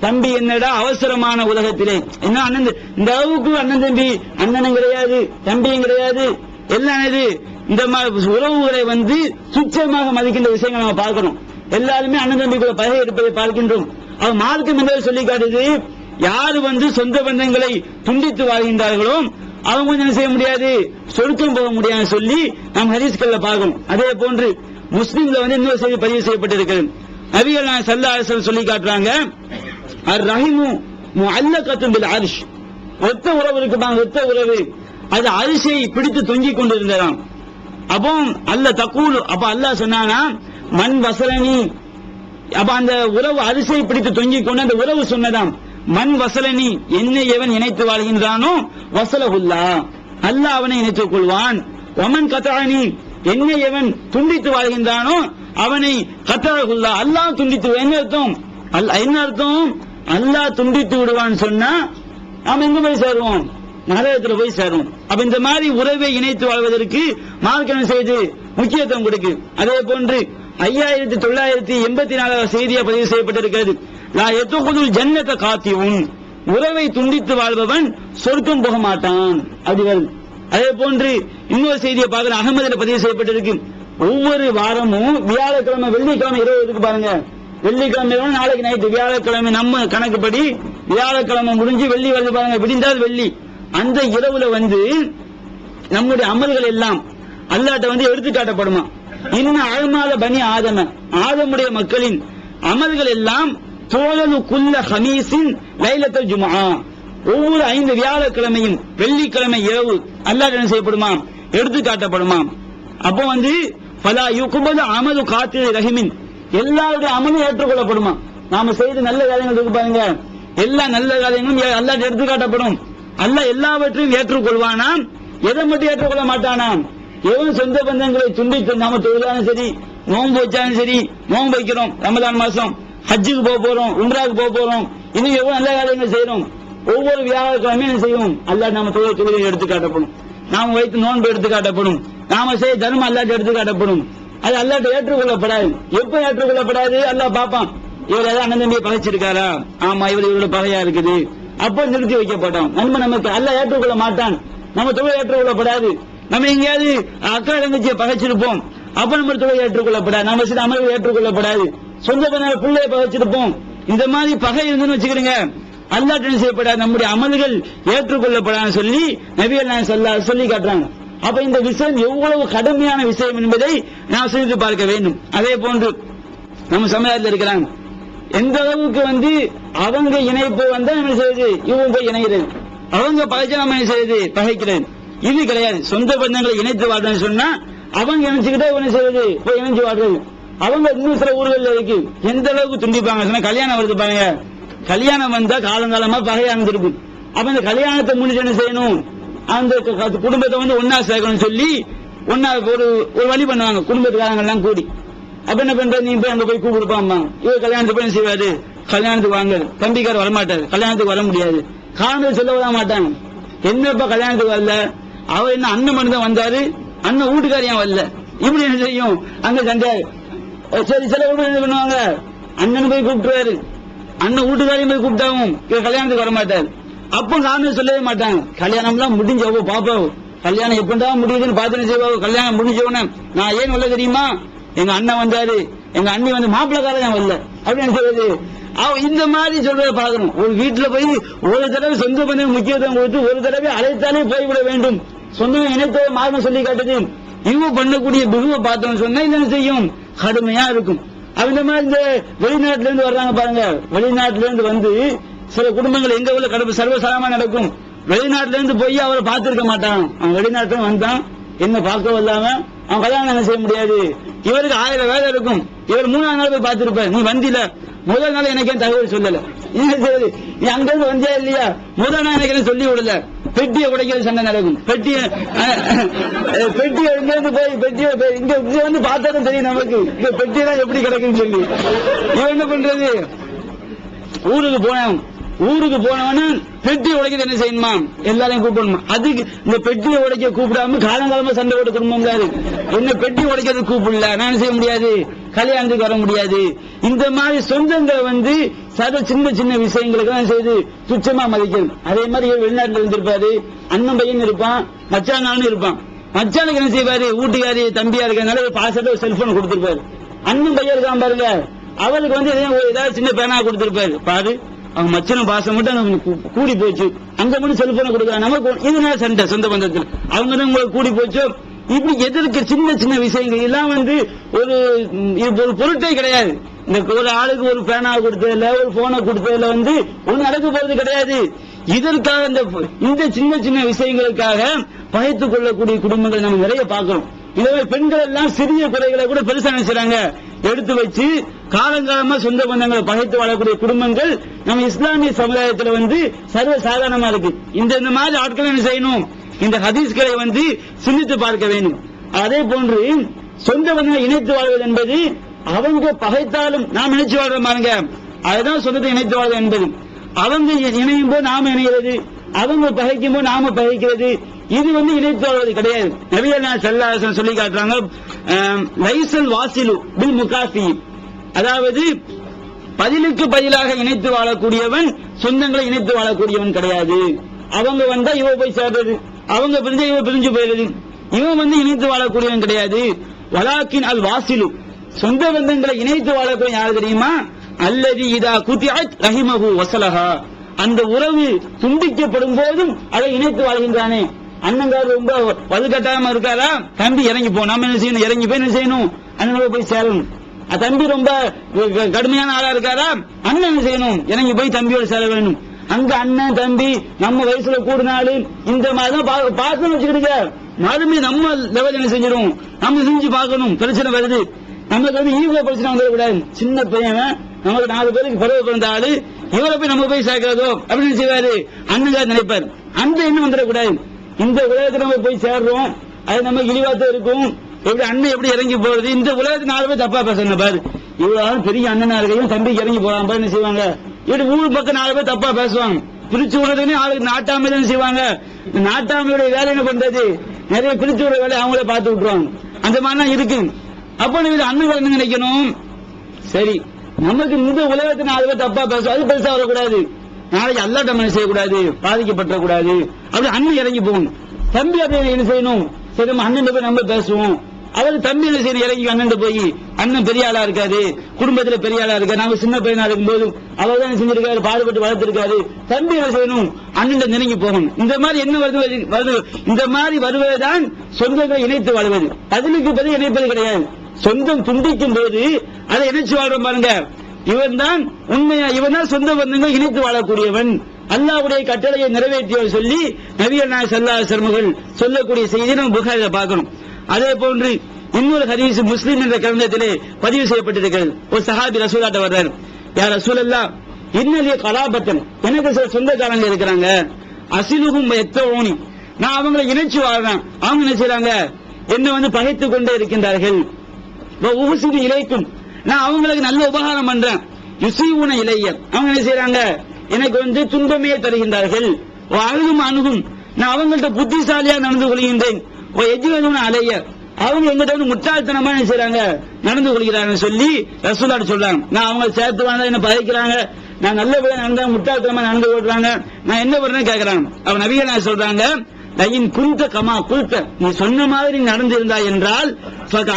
தம்பி என்னடா அவசரமான உலகத்திலே, என்ன அண்ணன் இந்த அளவுக்கு அண்ணன் தம்பி, அண்ணனும் கிடையாது தம்பியும் கிடையாது, எல்லாம் இது. இந்த மாதிரி உறவுகளை வந்து சுட்சமாக மதிக்கின்ற விஷயங்களை நம்ம பார்க்கணும். எல்லாருமே அண்ணன் தம்பிக்குள்ள பகை இருப்பதை பார்க்கின்றோம். அவன் மார்க்கம் என்பதை சொல்லி காட்டுது, யாரு வந்து சொந்த பந்தங்களை துண்டித்து வாழ்கின்றார்களோ அவங்க என்ன செய்ய முடியாது, சொர்க்கம் போக முடியாது சொல்லி நாம் ஹதீஸ்கள்ல பார்க்கணும். அதே போன்று முஸ்லிம்ல வந்து இன்னொரு செய்தி பதிவு செய்யப்பட்டிருக்கிறது. நபிகள் நாயகம் ஸல்லல்லாஹு அலைஹி வஸல்லம் சொல்லி காட்டுறாங்க, அர் ரஹிமு முஅல்லகத்துன் பில் அர்ஷ், ஒத்த உறவு இருக்குப்பாங்க, ஒத்த உறவு அது அரிசை பிடித்து தொங்கிக் கொண்டிருந்ததாம். அப்போ அல்லாஹ் சொன்னானா, மண் வசலனி, அப்ப அந்த உறவு அரிசை பிடித்து தொங்கிக் கொண்டு அந்த உறவு சொன்னதாம், மண் வசலனி, என்னை எவன் இணைத்து வாழ்கின்றானோ வசலகுல்லா, அல்லாஹ் அவனை இணைத்துக் கொள்வான். ஒமன் கதானி, என்னை எவன் துண்டித்து வாழ்கின்றானோ அவனை கத்தகுல்லா, அல்லாஹ் துண்டித்து. என்ன அர்த்தம்? என்ன அர்த்தம்? அல்லாஹ் துண்டித்து விடுவான்னு சொன்னா நாம எங்க போய் சேருவோம்? நரகத்துல போய் சேரும். அப்ப இந்த மாதிரி உறவை இணைத்து வாழ்வதற்கு மார்க்கம் செய்து முக்கியத்துவம் கொடுக்கு. அதே போன்று 5984 செய்தியா பதிவு செய்யப்பட்டிருக்கிறது, லா யதுகுல் ஜன்னத காத்திஉன், உறவை துண்டித்து வாழ்பவன் சொர்க்கம் போக மாட்டான் அப்படி வருது. அதே போன்று இன்னொரு செய்தியை பார்க்கிற அகமதுல பதிவு செய்யப்பட்டிருக்கு, ஒவ்வொரு வாரமும் வியாழக்கிழமை வெள்ளிக்கிழமை இரவு இருக்கு பாருங்க, வெள்ளிக்கிழமை நாளைக்கு நைட்டு, வியாழக்கிழமை நம்ம கணக்குப்படி வியாழக்கிழமை முடிஞ்சு வெள்ளி வருது பாருங்க, விடிந்தால் வெள்ளி, அந்த இரவுல நம்முடைய அமல்கள் எல்லாம் அல்லாஹ்ட்ட எடுத்து காட்டப்படுமா. இன்னும் அழமால பனி ஆதமுடைய மக்களின் அமல்கள் எல்லாம் தோழலு குல்ல ஹமீஸின் லைலத்துல் ஜும்ஆ, ஒவ்வொரு 5 வியாழக்கிழமையும் வெள்ளிக்கிழமை இரவு அல்லாஹ் என்ன செய்யப்படுமா, எடுத்து காட்டப்படுமா. அப்போ ஃபலா யுக்பலு அமலு காத்திரி ரஹிமின், எல்லாருடைய அமலும் ஏற்றுக்கொள்ளப்படுமா. நாம செய்த நல்ல காரியங்கள் இருக்கு பாருங்க, எல்லா நல்ல காரியங்களும் அல்லாஹ் எடுத்து காட்டப்படும். அல்லாஹ் எல்லாவற்றையும் ஏற்றுக்கொள்வானாம், எதை மட்டும் ஏற்றுக்கொள்ள மாட்டானாம், எவன் சொந்த பந்தங்களை துண்டித்து, நாம தொழுதாலும் சரி, நோன்பு வச்சாலும் சரி, நோன்பு வைக்கிறோம் ரமதான் மாசம், ஹஜ்ஜுக்கு போக போறோம், உம்ராவுக்கு போக போறோம், இன்னும் எவ்வளவு நல்ல காரியங்கள் செய்யறோம், ஒவ்வொரு வியாழக்கிழமையும் செய்யும், அல்லாஹ் நாம தொழுகை எடுத்து காட்டப்படும், நாம வைத்து நோன்பு எடுத்து காட்டப்படும், நாம செய்ய தர்மம் அல்லாஹ் எடுத்து காட்டப்படும். அது அல்லாஹ் ஏற்றுக்கொள்ளப்படாது. எப்ப ஏற்றுக்கொள்ளப்படாது? அல்லாஹ் பாப்பான், இவர் ஏதாவது அண்ணன் தம்பியை பகைச்சிருக்காரா, ஆமா இவரோட பகையா இருக்குது, அப்ப நிறுத்தி வைக்கப்பட்டோம். நமக்கு அல்லாஹ் ஏற்றுக்கொள்ள மாட்டான், நம்ம தொழில் ஏற்றுக்கொள்ளப்படாது. நம்ம எங்கேயாவது அக்கா தங்கச்சியை பகைச்சிருப்போம், அப்ப நம்ம தொழில் ஏற்றுக்கொள்ளப்படாது, நம்ம சில அமல்கள் ஏற்றுக்கொள்ளப்படாது. சொந்த பந்தங்களை பிள்ளையை பகைச்சிருப்போம், இந்த மாதிரி பகை இருந்துன்னு வச்சுக்கிறீங்க, அல்லாஹ் என்ன செய்யப்படாது, நம்முடைய அமல்கள் ஏற்றுக்கொள்ளப்படாது சொல்லி நபிகள் நாயகம் ஸல்லல்லாஹு அலைஹி வஸல்லம் சொல்லி காட்டுறாங்க. அப்ப இந்த விஷயம் எவ்வளவு கடுமையான விஷயம் என்பதை நாம் சிந்தித்து பார்க்க வேண்டும். அதே போன்று நம்ம சமுதாயத்தில் இருக்கிறாங்க, எந்த அளவுக்கு அவங்க இணைப்பு வந்தா என்ன செய்யுது, இவங்க இணைகிறது, அவங்க பகைச்சா நம்ம என்ன செய்யுது, பகைக்கிறது. இது கிடையாது. சொந்த பந்தங்களை இணைத்து வாழ்றதுன்னு சொன்னா அவங்க இணைச்சுக்கிட்டே என்ன செய்யுது, போய் இணைச்சு வாழ்றது. அவங்க இன்னும் சில ஊர்களில் இருக்கு, எந்த அளவுக்கு துண்டிப்பாங்க சொன்னா, கல்யாணம் வருது பாருங்க, கல்யாணம் வந்தா காலங்காலமா பகையா இருந்திருக்கும். அப்ப இந்த கல்யாணத்தை முன்னிட்டு என்ன செய்யணும், அந்த குடும்பத்தை ஒன்னா சேர்க்கணும் சொல்லி ஒன்னா ஒரு வழி பண்ணுவாங்க, குடும்பத்துக்காரங்க எல்லாம் கூடி. அப்ப என்ன பண்றது, நீ போய் அங்க போய் கூப்பிடுப்பாமா, இவர் கல்யாணத்துக்கு போய் என்ன செய்வாரு, கல்யாணத்துக்கு வாங்க, தம்பிக்கார வரமாட்டாரு, கல்யாணத்துக்கு வர முடியாது, காரணம் சொல்ல வர மாட்டாங்க. என்னப்பா கல்யாணத்துக்கு வரல, அவர் என்ன அண்ணன் மட்டும் தான் வந்தாரு, அண்ணன் வீட்டுக்காரியா வரல, இப்படி என்ன செய்யும், அங்க சண்டை. சரி, சில வீடு என்ன பண்ணுவாங்க, அண்ணன் போய் கூப்பிட்டுவாரு, அண்ணன் வீட்டுக்காரையும் போய் கூப்பிட்டாவும் இவர் கல்யாணத்துக்கு வர மாட்டாரு. அப்ப காரணம் சொல்லவே மாட்டாங்க. கல்யாணம்லாம் முடிஞ்சவோ பாப்பாவோ, கல்யாணம் எப்படா முடியுதுன்னு பார்த்து செய்வாவோ, கல்யாணம் முடிஞ்சவன நான் ஏன் வரல தெரியுமா, எங்க அண்ணன் வந்தாரு, எங்க அண்ணி மாப்பிள்ளக்காரன் வரல அப்படின்னு சொல்றது. இந்த மாதிரி சொல்றத பாக்கணும். ஒரு வீட்டுல போய் ஒரு தடவை சொந்த பந்தம் முக்கியத்துவம் கொடுத்து ஒரு தடவை அழைத்தாலே போய்விட வேண்டும். சொந்தம் இணைத்தவை மார்க்கம் சொல்லி காட்டுது. இவங்க பண்ணக்கூடிய பிகுவை பார்த்தோம்னு சொன்னா என்ன செய்யும், கடுமையா இருக்கும். அந்த மாதிரி இந்த வெளிநாட்டுல இருந்து வர்றாங்க பாருங்க, வெளிநாட்டுல இருந்து சில குடும்பங்கள் எங்க உள்ள கடுமை சர்வசாரமா நடக்கும். வெளிநாட்டுல இருந்து போய் அவரை பார்த்திருக்க மாட்டான், அவன் வெளிநாட்டுல வந்தான், என்ன பார்க்க இல்லாம அவன் கல்யாணம் என்ன செய்ய முடியாது. இவருக்கு 1000 வேலை இருக்கும், இவர் 3ஆம் நாள் போய் பார்த்திருப்பார், நீ வந்தில முதல் நாள் எனக்கு தகவல் சொல்லல, நீ அங்க இருந்து வந்தியா இல்லையா, முதல் நாள் எனக்கு சொல்லி விடல, பெட்டியை உடைக்கிறது சண்டை நடக்கும். பெட்டியை இங்கிருந்து போய் பெட்டியை இங்க பார்த்தாலும் தெரியும் நமக்கு, இங்க பெட்டியெல்லாம் எப்படி கிடக்குன்னு சொல்லி. இவன் என்ன பண்றது, ஊருக்கு போனவன பெட்டியை உடைக்கிறது என்ன செய்யணுமா, எல்லாரையும் கூப்பிடணுமா. அதுக்கு இந்த பெட்டியை உடைக்க கூப்பிடாம காலங்காலமா சண்டை போட்டு குடும்பம் தான் இருக்கு. என்ன பெட்டி உடைக்கிறது கூப்பிடல, நான் செய்ய முடியாது, கல்யாணத்துக்கு வர முடியாது. இந்த மாதிரி சொந்தங்களை சின்ன சின்ன விஷயங்களுக்கு தான் செய்து துச்சமா மதிக்கணும். அதே மாதிரி வெளிநாட்டுல இருந்திருப்பாரு, அண்ணன் பையன் இருப்பான், மச்சானாலும் இருப்பான். மச்சானுக்கு என்ன செய்வாரு, வீட்டுக்காரி தம்பியா இருக்கிறதுனால பாசத்தை செல்போன் கொடுத்திருப்பாரு. அண்ணன் பையன் இருக்கான் பாருங்க, அவருக்கு ஏதாவது சின்ன பேனா கொடுத்திருப்பாரு. பாரு அவங்க மச்சனும் பாசம் மட்டும் கூடி போச்சு, அங்க மட்டும் செல்போனை கொடுக்குறாங்க நமக்கு. இதனால சண்டை சொந்த பந்தத்தில், அவங்க தான் உங்களுக்கு கூடி போச்சோ. இப்படி எதற்கு சின்ன சின்ன விஷயங்கள் எல்லாம் ஒரு பொருட்டே கிடையாது. இந்த ஒரு ஆளுக்கு ஒரு பேனா கொடுத்ததுல ஒரு போனை கொடுத்ததுல ஒண்ணு நடக்க போறது கிடையாது. இதற்காக இந்த சின்ன சின்ன விஷயங்களுக்காக பகைத்துக் கொள்ளக்கூடிய குடும்பங்களை நம்ம நிறைய பார்க்கிறோம். இதே பெண்கள் எல்லாம் சிறிய குறைகளை கூட பெருசா நினைச்சாங்க எடுத்து வச்சு காலங்காலமா சொந்த பந்தங்களை பகைத்து வாழக்கூடிய குடும்பங்கள் நம்ம இஸ்லாமிய சமுதாயத்தில் சர்வ சாதாரணமா இருக்கு. இந்த மாதிரி ஆட்களை என்ன செய்யணும், இந்த ஹதீஸ்களை சிந்தித்து பார்க்க வேண்டும். அதே போன்று சொந்த பந்தங்களை இணைத்து வாழ்வது என்பது அவங்க பகைத்தாலும் நாம் இணைச்சு வாழ்றோம் பாருங்க, அதுதான் சொந்தத்தை இணைத்து வாழ்வது என்பது. அவங்க இணையும் போது நாம இணைகிறது, அவங்க பகைக்கும் போது நாம பகைக்கிறது, இது இணைத்து வாழ்வது கிடையாது. நபிகள் நாயகம் ஸல்லல்லாஹு அலைஹி வஸல்லம் சொல்லி காட்டுறாங்க, லைசல் வாசிலு பில் முகாஃபி, அதாவது பதிலுக்கு பதிலாக இணைத்து வாழக்கூடியவன் சொந்தங்களை இணைத்து வாழக்கூடியவன் கிடையாது. அவங்க வந்தா இவ போய் சேர்றது, அவங்க பிரிஞ்சா இவ பிரிஞ்சு போயிடுது, இவன் இணைத்து வாழக்கூடியவன் கிடையாது. வலாக்கின் அல் வாசிலு, சொந்த பந்தங்களை இணைத்து வாழக்கூடிய யாரு தெரியுமா, அல்லதி இதா குத்திஅத் ரஹிமஹு வஸலஹா, அந்த உறவு துண்டிக்கப்படும் போதும் அதை இணைத்து வாழ்கின்றானே. அண்ணங்கார் ரொம்ப வலுக்கட்டாயமா இருக்காரா, தம்பி இறங்கி போ, நம்ம என்ன செய்யணும், இறங்கி போய் என்ன செய்யணும், அண்ணனோட போய் சேரணும். தம்பி ரொம்ப கடுமையான ஆளா இருக்காரா, அண்ணன் என்ன செய்யணும், இறங்கி போய் தம்பியோட சேர வேண்டும். அங்க அண்ணன் தம்பி நம்ம வயசுல கூடினாலு இந்த மாதிரி பார்க்கணும் வச்சுக்கிட்டு மறுபடி நம்ம லெவல் என்ன செஞ்சிடும், நம்ம செஞ்சு பார்க்கணும். பிரச்சனை வருது, நமக்கு ஈகோ பிரச்சனை வந்துடக்கூடாது. சின்ன பையன் நமக்கு 4 பேருக்கு பருவ பிறந்த ஆளு, இவரை போய் நம்ம போய் சேர்க்கிறதோ அப்படின்னு செய்வாரு அண்ணன் நினைப்பார். அந்த எண்ணம் வந்துடக்கூடாது. இந்த உலகத்துல நம்ம போய் சேர்றோம், அது நம்ம இழிவாத்தான் இருக்கும். எப்படி அண்ணன் எப்படி இறங்கி போறது, இந்த உலகத்துக்கு 4 பேர் தப்பா பேசணும் பாரு, இவ்வளவு பெரிய அண்ணனா இருக்கையும் தம்பி இறங்கி போறான் என்ன செய்வாங்க, இப்படி ஊர் பக்கம் 4 பேர் தப்பா பேசுவாங்க. பிரிச்சு விடுறதுன்னு ஆளுக்கு நாட்டாமை தான் செய்வாங்க. நாட்டாமையுடைய வேலை என்ன பண்றது, நிறைய பிரிச்சு விடுற வேலை அவங்களே பார்த்து விட்டுருவாங்க. அந்த மாதிரிலாம் இருக்கு. அப்ப நீங்க அண்ணன் என்ன நினைக்கணும், சரி நமக்கு இந்த உலகத்தை 4 பேர் தப்பா பேசும், அது பெருசா வரக்கூடாது, நாளைக்கு அல்லாஹ் என்ன செய்யக்கூடாது, பாதிக்கப்பட்டக்கூடாது, அப்படி அண்ணன் இறங்கி போகணும். தம்பி அப்படி என்ன செய்யணும், சரி நம்ம அண்ணன் போய் நம்ம பேசுவோம். அவரு தம்பி என்ன செய்யணும், இறங்கி அண்ணன் போய், அண்ணன் பெரிய ஆளா இருக்காரு, குடும்பத்துல பெரிய ஆளா இருக்காரு, நாங்க சின்ன பையனா இருக்கும்போது அவர் தான் செஞ்சிருக்காரு, பாடுபட்டு வளர்த்திருக்காரு, தம்பி என்ன செய்யணும், அண்ணன் நெருங்கி போகணும். இந்த மாதிரி என்ன வருது, இந்த மாதிரி வருவதுதான் சொந்தங்களை இணைத்து வாழ்வது. பதிலுக்கு பதில் இணைப்பது கிடையாது. சொந்தம் துண்டிக்கும் போது அதை இணைச்சு வாழ்றோம் பாருங்க, இவன் தான் உண்மையா, இவன் தான் சொந்த பந்தங்கள் இணைத்து வாழக்கூடியவன், அல்லாஹ்வுடைய கட்டளையை நிறைவேற்றியவர் சொல்லி நபிகள் நாயகம் ஸல்லல்லாஹு அலைஹி வஸல்லம் சொல்லக்கூடிய செய்தியை நம்ம புகாரில பார்க்கணும். அதே போன்று இன்னொரு ஹதீஸ் முஸ்லிம் என்ற கிரந்தத்திலே பதிவு செய்யப்பட்டிருக்கிறது. ஒரு சஹாபி ரசூலுல்லாஹ்ட்ட வர்றாரு, யா ரசூலல்லாஹ் இன்னலிய கலாபத்தன், எனக்கு சில சொந்தக்காரங்க இருக்கிறாங்க, அசிலுகும் எத்தோனி, நான் அவங்களை இணைச்சு வாழ்றேன், அவங்க என்ன செய்றாங்க, என்ன பகைத்துக் கொண்டே இருக்கின்றார்கள். உபசிது இலைக்கும், நான் அவங்களுக்கு நல்ல உபகாரம் பண்றேன், யுசீவுன இலைய, அவங்க என்ன செய்யறாங்க, எனக்கு துன்பமே தருகின்றார்கள். அழுகும் அணுகும், நான் அவங்கள்ட்ட புத்திசாலியா நடந்து கொள்கின்றேன். எஜுவதுன அலைய, அவங்க எங்கிட்ட முட்டாள்தனமா என்ன செய்யறாங்க, நடந்து கொள்கிறார்கள் சொல்லி ரசூலுல்லாஹ் சொல்றாங்க. நான் அவங்க சேர்த்து வாழ்ந்தா என்ன பகைக்கிறாங்க, நான் நல்லபடியா நடந்தா முட்டாள்தனமா நடந்து கொள்றாங்க, நான் என்ன பண்றேன்னு கேட்கறாங்க. அவன் நபிகள் நாயகம் சொல்றாங்க, லைன் குந்த கமா குல்த, நீ சொன்ன மாதிரி நடந்திருந்தா என்றால்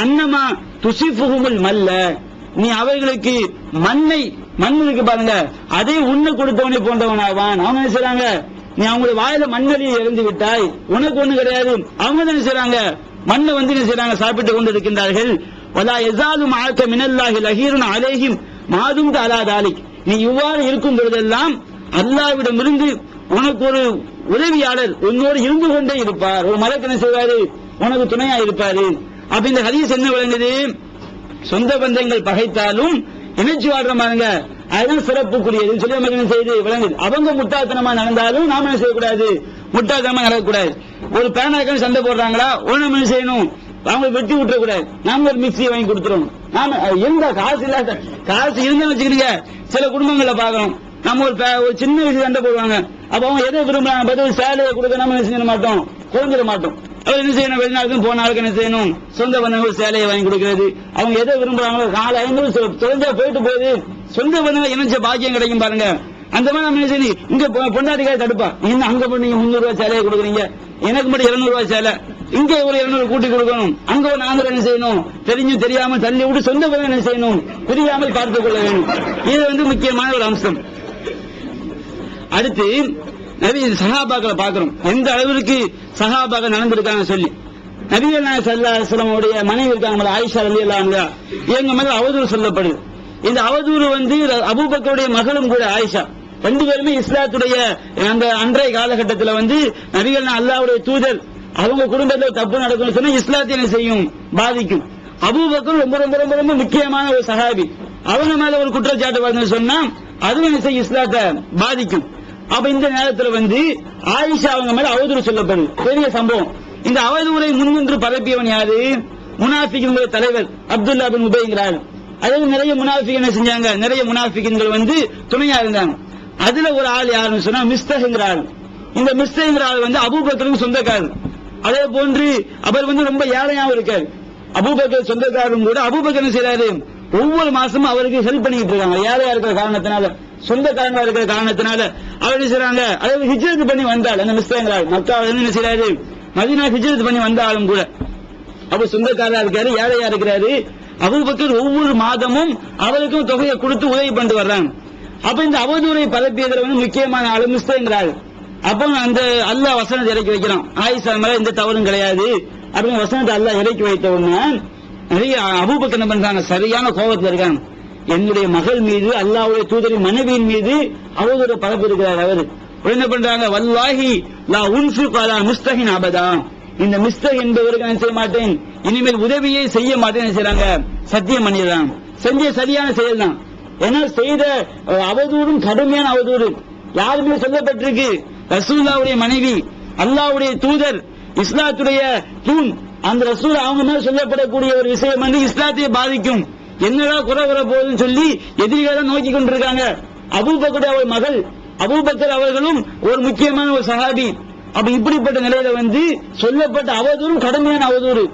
அன்னமா துசிஃபுகுல் மல்ல, நீ அவர்களுக்கு மண் இருக்கு பாருங்க, அதை உண்ண கொடுத்தவனை போன்றவனாவான். அவங்க என்ன செய்றாங்க, நீ அவங்களுடைய வாயில மண்ணலியை இறந்து விட்டாய், உனக்கு ஒண்ணு கிடையாது. அவங்க என்ன செய்றாங்க, மண்ணை என்ன செய்றாங்க, சாப்பிட்டு கொண்டு இருக்கின்றார்கள். வலா யஸாலு மஅக மினல்லாஹி லஹீருன் அலைஹிம் மாதும் அலா தாலிக், நீ இவ்வாறு இருக்கும் பொழுதெல்லாம் அல்லாஹ்விடமிருந்து உனக்கு ஒரு உதவியாளர் உன்னோடு இருந்து கொண்டே இருப்பார், ஒரு மலக்கு என்ன செய்வாரு, உனக்கு துணையா இருப்பாரு. அப்ப இந்த ஹதீஸ் என்ன விளங்குது, சொந்த பந்தங்கள் பகைத்தாலும் இணைச்சு வாழ்ற பாருங்க, அதுதான் சிறப்புக்குரியது சொல்லி நமக்கு என்ன செய்து விளங்குது. அவங்க முட்டாள்தனமா நடந்தாலும் நாம என்ன செய்யக்கூடாது, முட்டாள்தனமா நடக்கக்கூடாது. ஒரு பேனாக்கள் சண்டை போடுறாங்களா, ஒண்ணு என்ன செய்யணும், அவங்க வெட்டி விட்டுற கூடாது, நாம ஒரு மிக்சி வாங்கி கொடுத்துருவோம். நாம இருந்தா காசு இல்லாத, காசு இருந்தா வச்சுக்கிறீங்க, சில குடும்பங்களை பார்க்கணும், நம்ம ஒரு சின்ன விஷயம் சண்டை போடுவாங்க, அப்ப அவங்க எதை விரும்புறாங்க, பதில் சேலையை கொடுக்க நம்ம என்ன செய்ய மாட்டோம், குறைஞ்சிட மாட்டோம். அவர் என்ன செய்யணும், வெளிநாட்டுக்கு போனாலும் என்ன செய்யணும், சொந்த பந்தங்கள் சேலையை வாங்கி கொடுக்கிறது, அவங்க எதை விரும்புறாங்களோ 4-5 தொலைஞ்சா போயிட்டு போகுது, சொந்த பந்தங்கள் இணைச்ச பாக்கியம் கிடைக்கும் பாருங்க. அந்த மாதிரி நம்ம என்ன செய்யணும், இங்க பொண்டாட்டிக்காக தடுப்பா, இன்னும் அங்க போய் நீங்க 300 ரூபாய் சேலையை கொடுக்குறீங்க, எனக்கு மட்டும் 200 ரூபாய் சேலை, இங்க ஒரு 200 கூட்டி கொடுக்கணும், அங்க ஒரு 400 என்ன செய்யணும், தெரிஞ்சு தெரியாம தள்ளி விட்டு சொந்த பந்தம் என்ன செய்யணும், பிரியாமல் பார்த்துக் கொள்ள வேண்டும். இது முக்கியமான ஒரு அம்சம். அடுத்து நிறைய சஹாபாக்களை பார்க்கிறோம், எந்த அளவிற்கு சஹாபாக்கள் நடந்திருக்காங்க சொல்லி. நபிகள் நாயகம் ஸல்லல்லாஹு அலைஹி வஸல்லம் உடைய மனைவி இருக்காங்க ஆயிஷா ரலியல்லாஹு அன்ஹா, எங்க மேல அவதூறு சொல்லப்படுது, இந்த அவதூறு வந்து அபூபக்கருடைய மகளும் கூட ஆயிஷா, ரெண்டு பேருமே இஸ்லாத்துடைய அந்த அன்றைய காலகட்டத்தில் வந்து நபிகள் அல்லாஹ்வுடைய தூதர், அவங்க குடும்பத்தில் தப்பு நடக்கும்னு சொன்னா இஸ்லாத்தை என்ன செய்யும், பாதிக்கும். அபூபக்கர் ரொம்ப ரொம்ப ரொம்ப ரொம்ப முக்கியமான ஒரு சஹாபி, அவங்க மேல ஒரு குற்றச்சாட்டு வந்து சொன்னா அதுவும் என்ன செய்யும், இஸ்லாத்தை பாதிக்கும். அப்ப இந்த நேரத்தில் வந்து ஆயிஷா அவங்க மேல அவதூறு சொல்லப்படும், பெரிய சம்பவம். இந்த அவதூறை முன்னின்று பரப்பியவன் யாரு, முனாஃபிக்குடைய தலைவர் அப்துல்லா பின் உபைங்கிறார். அதாவது நிறைய முனாஃபிக் என்ன செஞ்சாங்க, நிறைய முனாஃபிக்குகள் வந்து துணையா இருந்தாங்க. அதுல ஒரு ஆள் யாருன்னு சொன்னா மிஸ்தஹ்ங்கிறார். இந்த மிஸ்தஹ்ங்கிறார் வந்து அபூபக்கருக்கு சொந்தக்காரர். அதே போன்று அவர் வந்து ரொம்ப ஏழையாவும் இருக்காரு. அபூபக்கர் சொந்தக்காரரும் கூட. அபூபக்கர் என்ன செய்யறாரு, ஒவ்வொரு மாசமும் அவருக்கு ஹெல்ப் பண்ணிட்டு இருக்காங்க. ஏழையா இருக்கிற காரணத்தினால, சொந்தக்காரங்களா இருக்கிற காரணத்தினால அவர் என்ன செய்யறாங்க, அதாவது ஹிஜ்ரத் பண்ணி வந்தால் அந்த மிஸ்தஹ்ங்கிறார் மக்காவில என்ன செய்யறாரு, மதீனா ஹிஜ்ரத் பண்ணி வந்தாலும் கூட அவர் சொந்தக்காரரா இருக்காரு, ஏழையா இருக்கிறாரு. அபூபக்கர் ஒவ்வொரு மாதமும் அவருக்கும் தொகையை கொடுத்து உதவி பண்ணிட்டு வர்றாங்க. அப்ப இந்த அவதூறை பரப்பியதுல வந்து முக்கியமான ஆளு மிஸ்தஹ்ங்கிறார். அப்போ அந்த அல்லாஹ் வசனத்தை இறக்கி வைக்கிறான், ஆயிஷா மேல எந்த தவறும் கிடையாது அப்படின்னு வசனத்தை அல்லாஹ் இறக்கி வைத்த உடனே நிறைய அபூபக்கர் என்ன பண்றாங்க, சரியான கோபத்தில் இருக்காங்க. என்னுடைய மகள் மீது அல்லாஹ்வுடைய தூதரின் மனைவியின் மீது அவதூறு பரப்பி இருக்கிறார். அவர் என்ன பண்றாங்க, வல்லாஹி லா உன்ஃபிகு அலா மிஸ்தஹின் அபதா, இந்த மிஸ்தஹ் என்பவருக்கு நான் செய்ய மாட்டேன், இனிமேல் உதவியை செய்ய மாட்டேன் செய்யறாங்க, சத்தியம் பண்ணிடுறாங்க. செஞ்ச சரியான செயல் தான். ஏன்னா செய்த அவதூறும் கடுமையான அவதூறு. யாருமே சொல்லப்பட்டிருக்கு, ரசூலுல்லாஹ்வுடைய மனைவி, அல்லாஹ்வுடைய தூதர், இஸ்லாத்துடைய தூண், அந்த ரசூல் அவங்க மேல சொல்லப்படக்கூடிய ஒரு விஷயம் வந்து இஸ்லாத்தை பாதிக்கும், என்னடா குறை வர போகுதுன்னு சொல்லி எதிரிகளை நோக்கி கொண்டிருக்காங்க. அபூபக்கருடைய அவர் மகள், அபூபக்கர் அவர்களும் ஒரு முக்கியமான ஒரு சஹாபி. அப்ப இப்படிப்பட்ட நிலையில வந்து சொல்லப்பட்ட அவதூறும் கடுமையான அவதூறு.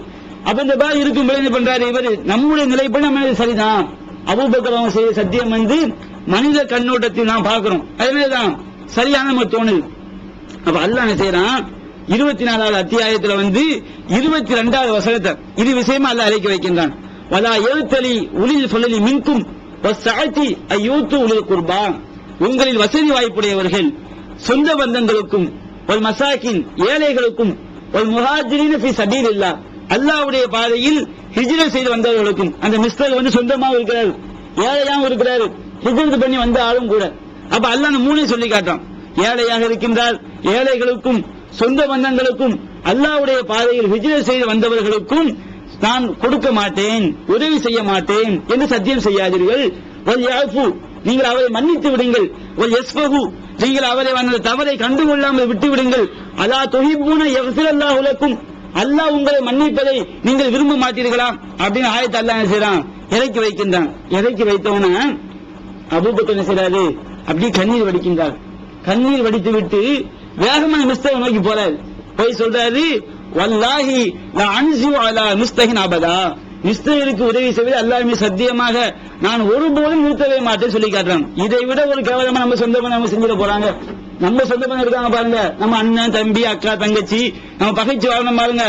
அப்ப இந்த மாதிரி இருக்கும் என்ன பண்றாரு இவர், நம்முடைய நிலைப்படி நம்ம சரிதான், அபூபக்கர் அவங்க செய்த சத்தியம் வந்து மனித கண்ணோட்டத்தில் நாம் பார்க்கிறோம், அதனாலதான் சரியான நம்ம தோணுது. அப்ப அல்லாஹ் என்ன செய்யறான், 24வது அத்தியாயத்துல வந்து 22வது வசனத்தை இது விஷயமா அல்லாஹ் இறக்கி வைக்கின்றான். வலா யல்தலி உலில் ஃபலலி மின்கும் வஸ்ஸஅதி அய்யூது உலில் குர்பா, உங்களில் வசதி வாய்ப்புடையவர்கள் சொந்த பந்தங்களுக்கும் வல் மசாகின் ஏழைகளுக்கும் வல் முஹாஜிரின ஃபீ சபீலில்லாஹ், அல்லாஹ்வுடைய பாதையில் ஹிஜ்ரத் செய்து வந்தவர்களுக்கும். அந்த மிஸ்தர் வந்து சொந்தமாக இருக்கிறார், ஏழையாகவும் இருக்கிறார், ஹிஜ்ரத் பண்ணி வந்த ஆளும் கூட. அப்ப அல்லாஹ் அந்த மூணே சொல்லி காட்டான், ஏழையாக இருக்கின்றார், ஏழைகளுக்கும் சொந்த பந்தங்களுக்கும் அல்லாஹ்வுடைய பாதையில் ஹிஜ்ரத் செய்து வந்தவர்களுக்கும் நான் கொடுக்க மாட்டேன், உதவி செய்ய மாட்டேன் என்று சத்தியம் செய்யாதீர்கள். வல் யாஃபு, நீங்கள் அவரை மன்னித்து விடுங்கள். வல் யஸ்ஃபஹு, நீங்கள் அவரை அந்த தவறை கண்டுகொள்ளாமல் விட்டு விடுங்கள். அலா துஹிப்பூன யக்ஃபிரல்லாஹு லக்கும், அல்லாஹ் உங்களை மன்னிப்பதை நீங்கள் விரும்ப மாட்டீர்களா அப்படின்னு ஆயத்தை அல்லாஹ் என்ன செய்றான், இறக்கி வைக்கின்றான். இறக்கி வைத்தவன அபூபக்கர் என்ன செய்றாரு, அப்படியே கண்ணீர் வடிக்கின்றார். கண்ணீர் வடித்து விட்டு வேகமான மிஸ்தஹ் நோக்கி போறாரு. போய் சொல்றாரு, வல்லாஹி லா அன்ஸு அலா மிஸ்தஹின் அபதா, மிஸ்தஹிற்கு உதவி செய்வது அல்லாஹ் மீது சத்தியமாக நான் ஒருபோதும் நிறுத்தவே மாட்டேன் சொல்லி காட்டுறாங்க. இதை விட ஒரு கேவலமா நம்ம சொந்த பண்ண நம்ம செஞ்சிட போறாங்க. நம்ம சொந்த பண்ண இருக்காங்க பாருங்க, நம்ம அண்ணன் தம்பி அக்கா தங்கச்சி நம்ம பகைச்சு வாழணும் பாருங்க.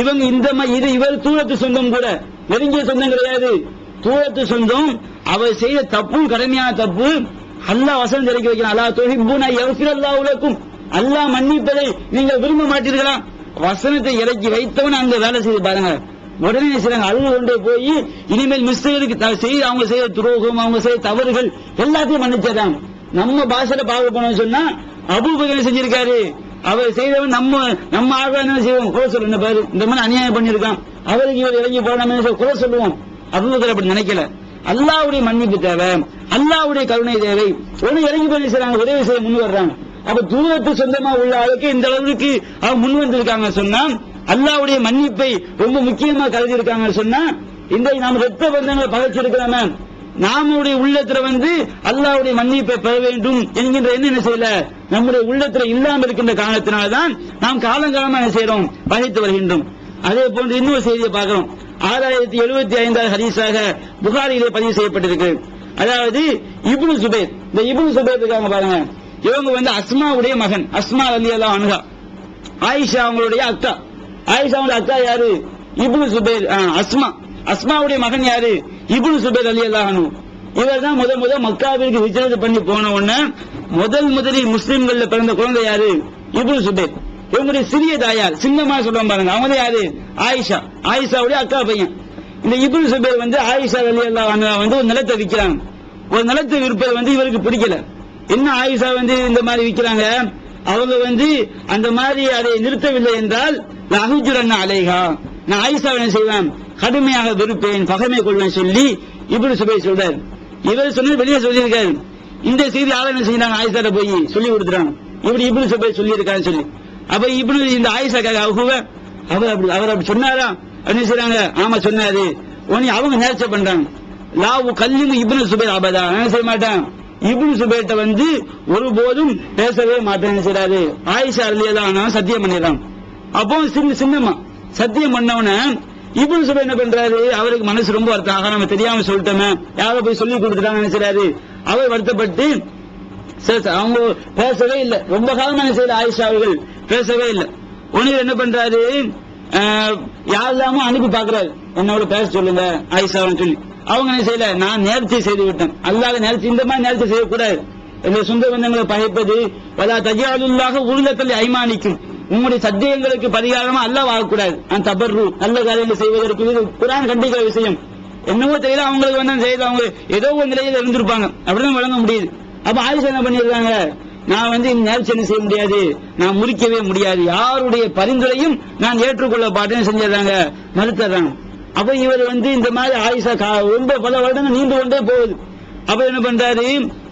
இவங்க இந்த இது இவர் தூரத்து சொந்தம் கூட, நெருங்கிய சொந்தம் கிடையாது, தூரத்து சொந்தம். அவர் செய்த தப்பும் கடுமையான தப்பு. அல்லாஹ் வசனம் இறக்கி வைக்கிறான், அலா துஹிப்பூன யக்ஃபிரல்லாஹு லக்கும், அல்லாஹ் மன்னிப்பதை நீங்கள் விரும்ப மாட்டீர்களா. வசனத்தை இறக்கி வைத்தவன் அந்த வேலை செய்து பாருங்க. உடனே செய்றாங்க, அழுது கொண்டே போய் இனிமேல் மிஸ்டேக்கு செய்து அவங்க செய்த துரோகம், அவங்க செய்த தவறுகள் எல்லாத்தையும் மன்னிச்சதான். நம்ம பாஷையில பார்க்க போனோம்னு சொன்னா அபூபக்கர் செஞ்சிருக்காரு, அவர் செய்தவன் நம்ம ஆக என்ன செய்வோம், குறை சொல்லுங்க பாரு, இந்த மாதிரி அநியாயம் பண்ணிருக்கான், அவருக்கு இவர் இறங்கி போன குறை சொல்லுவோம். அபூபக்கர் அப்படி நினைக்கல. அல்லாஹ்வுடைய மன்னிப்பு தேவை, அல்லாஹ்வுடைய கருணை தேவை. உடனே இறங்கி போய் செய்றாங்க, உதவி செய்ய முன் வர்றாங்க. அப்ப தூரத்து சொந்தமா உள்ள ஆளுக்கு இந்த அளவுக்கு அவங்க முன் வந்திருக்காங்க சொன்னா, அல்லாஹ்வுடைய மன்னிப்பை ரொம்ப முக்கியமா கருதி இருக்காங்க சொன்னா, இன்றைக்கு நாம் ரத்த பந்தங்களை பகைச்சிருக்கிறோம், நாமுடைய உள்ளத்துல வந்து அல்லாஹ்வுடைய மன்னிப்பை பெற வேண்டும் என்கின்ற என்ன செய்யல, நம்முடைய உள்ளத்துல இல்லாமல் இருக்கின்ற காரணத்தினால்தான் நாம் காலங்காலமா என்ன செய்யறோம், பகைத்து வருகின்றோம். அதே போன்று இன்னொரு செய்தியை பார்க்கிறோம். 6075வது ஹதீஸாக புகாரியிலே பதிவு செய்யப்பட்டிருக்கு. அதாவது இப்னு சுபைர், இந்த இப்னு சுபைர் இருக்காங்க பாருங்க, இவங்க வந்து அஸ்மாவுடைய மகன், அஸ்மா ரலியல்லாஹு அன்ஹா, ஆயிஷா அவங்களுடைய அக்கா. ஆயிஷாவுடைய அக்கா யாரு, இப்னு சுபைர். அஸ்மாவுடைய மகன் யாரு, இப்னு சுபைர் ரலியல்லாஹு அன்ஹு. இவர் தான் முதல் மக்காவிற்கு ஹிஜ்ரத் பண்ணி போன உடனே முதலில் முஸ்லிம்கள்ல பிறந்த குழந்தை யாரு, இப்னு சுபைர். இவங்களுடைய சிறிய தாயார், சின்னமா சொல்லுவாங்க பாருங்க, அவங்க யாரு, ஆயிஷா, ஆயிஷாவுடைய அக்கா பையன். இந்த இப்னு சுபைர் வந்து ஆயிஷா ரலியல்லாஹு அன்ஹா வந்து ஒரு நிலத்தை விற்கிறாங்க. ஒரு நிலத்தை விற்பது வந்து இவருக்கு பிடிக்கல. என்ன ஆயிஷா வந்து இந்த மாதிரி விற்கிறாங்க, அவங்க வந்து அந்த மாதிரி அதை நிறுத்தவில்லை என்றால் லஹுஜுரன் அலைஹா, நான் ஆயிஷாவை என்ன செய்வேன், கடுமையாக வெறுப்பேன், பகைமை கொள்வேன் சொல்லி இப்னு சுபைர் சொல்றாரு. இவர் சொன்னது வெளியே சொல்லியிருக்காரு. இந்த செய்தி ஆள என்ன செய்யறாங்க, ஆயிஷாட்ட போய் சொல்லி கொடுத்துறாங்க, இப்படி இப்னு சுபைர் சொல்லி இருக்கான்னு சொல்லி. அப்ப இப்னு இந்த ஆயிஷா அவர் அப்படி சொன்னாரா என்ன செய்றாங்க, ஆமா சொன்னாரு. உடனே அவங்க நேர்ச்சை பண்றாங்க, லாவு கல்லிமு இப்னு சுபைர் அபதா, என்ன செய்ய மாட்டான், இப்னு சுபைர்ட்ட வந்து ஒருபோதும் பேசவே மாட்டேன்னு செய்றாரு. ஆயிஷா ரலியல்லாஹு அன்ஹா சத்தியம் பண்ணிடுறாங்க. அப்போ சின்னமா சத்தியம் பண்ணவன இப்னு சுபைர் என்ன பண்றாரு, அவருக்கு மனசு ரொம்ப வருத்தம், நம்ம தெரியாம சொல்லிட்டோமே, யாரோ போய் சொல்லி கொடுத்துட்டாங்க நினைச்சாரு. அவர் வருத்தப்பட்டு அவங்க பேசவே இல்லை. ரொம்ப காலம் என்ன செய்யல, ஆயிஷா அவர்கள் பேசவே இல்லை. உடனே என்ன பண்றாரு, யாரெல்லாமோ அனுப்பி பாக்குறாரு, என்னோட பேச சொல்லுங்க ஆயிஷான்னு சொல்லி. அவங்க என்ன செய்யல, நான் நேர்ச்சி செய்து விட்டேன், அல்லாத நேர்ச்சி, இந்த மாதிரி நேர்ச்சி செய்யக்கூடாது, எங்க சொந்த பந்தங்களை பகைப்பது, வலா தஜ்அலுல்லாஹ உர்லத்தல் ஐமானிக்கும், உங்களுடைய சத்தியங்களுக்கு பரிகாரமா அல்லாஹ் வாழக்கூடாது, அந்த தபர்ரு நல்ல காரியங்களை செய்வதற்கு இது குர்ஆன் கண்டிக்கிற விஷயம். என்னவோ தெரியல, அவங்களுக்கு வந்து செய்யல, அவங்க ஏதோ ஒரு நிலையில் இருந்திருப்பாங்க, அப்படிதான் வழங்க முடியுது. அப்ப ஆயிஷா என்ன பண்ணிருக்காங்க, நான் வந்து நேர்ச்சி என்ன செய்ய முடியாது, நான் முறிக்கவே முடியாது, யாருடைய பரிந்துரையும் நான் ஏற்றுக்கொள்ள பாட்டேன்னு செஞ்சிடறாங்க, மறுத்துறாங்க. அப்ப இவர் வந்து இந்த மாதிரி ஆயிஷா ரொம்ப பல வருடங்கள் நீண்டு கொண்டே போகுது. அப்ப என்ன பண்றாரு,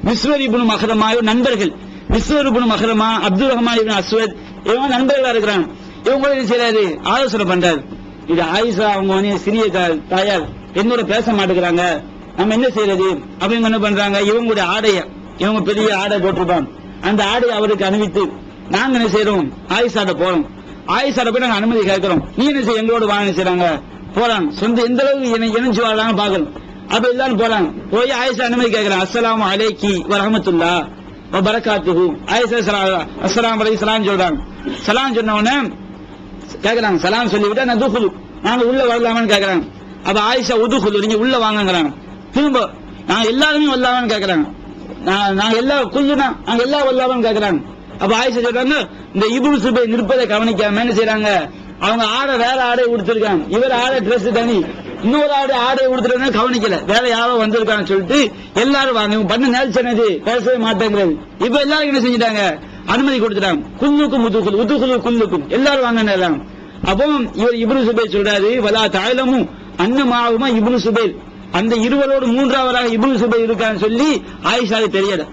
மிஸ்வர் இப்னு மஹ்ரமா நண்பர்கள், மிஸ்வர் இப்னு மஹ்ரமா, அப்துல் ரஹ்மான் இப்னு அஸ்வத், இவங்க நண்பர்களா இருக்கிறாங்க. இவங்க என்ன செய்யறாரு, ஆலோசனை பண்றாரு, இது ஆயிஷா அவங்க வந்து சிறிய தாயார் என்னோட பேச மாட்டேங்கிறாங்க, நம்ம என்ன செய்யறது அப்படின்னு என்ன பண்றாங்க, இவங்களுடைய ஆடைய, இவங்க பெரிய ஆடை போட்டிருப்பாங்க, அந்த ஆடையை அவருக்கு அணிவித்து நாங்க என்ன செய்யறோம், ஆயிஷாட்ட போறோம், ஆயிஷாட்ட போய் நாங்க அனுமதி கேட்கிறோம், நீ என்ன செய்ய எங்களோட வாங்க செய்யறாங்க, போறாங்க, சொந்த எந்த அளவுக்கு இணைஞ்சு வாழலாம் பாக்கணும். அப்ப எல்லாரும் போறாங்க, போய் ஆயிஷா அனுமதி கேட்கிறாங்க, அஸ்ஸலாமு அலைக்கி வ ரஹ்மத்துல்லாஹ் வ பரக்காத்துஹு, ஆயிஷா அஸ்ஸலாமு அலைக்கும் சலாம் சொல்றாங்க. சலாம் சொன்ன உடனே கேட்கறாங்க, சலாம் சொல்லிவிட்டா நான் துகுலு, நாங்க உள்ள வரலாமான்னு கேட்கறாங்க. அப்ப ஆயிஷா உதுகுலு, நீங்க உள்ள வாங்கங்கிறாங்க. திரும்ப நாங்க எல்லாருமே வரலாமான்னு கேட்கறாங்க, நாங்க எல்லாம் குல்லுனா நாங்க எல்லாம் வரலாமான்னு கேட்கறாங்க. அப்ப ஆயிஷா சொல்றாங்க, இந்த இப்னு சுபைர் நிற்பதை கவனிக்காம என்ன செய்யறாங்க, அவங்க ஆடை வேற ஆடை உடுத்திருக்காங்க, இவர் ஆடை டிரெஸ் தனி, இன்னொரு ஆடை உடுத்துறதுன்னு கவனிக்கல, வேற யாரோ வந்திருக்கான்னு சொல்லிட்டு எல்லாரும் வாங்க, இவங்க பண்ண நேர்ச்சனது பேசவே மாட்டேங்கிறது. இப்ப எல்லாரும் என்ன செஞ்சிட்டாங்க, அனுமதி கொடுத்துட்டாங்க, குல்லுக்கும் உதுகுல் உதுகுலு குல்லுக்கும், எல்லாரும் வாங்க எல்லாம். அப்போ இவர் இப்னு சுபைர் சொல்றாரு, வலா தஅலமு அன்னமாவுமா இப்னு சுபைர், அந்த இருவரோடு மூன்றாவதாக இப்னு சுபைர் இருக்கான்னு சொல்லி ஆயிஷாவுக்கு தெரியல.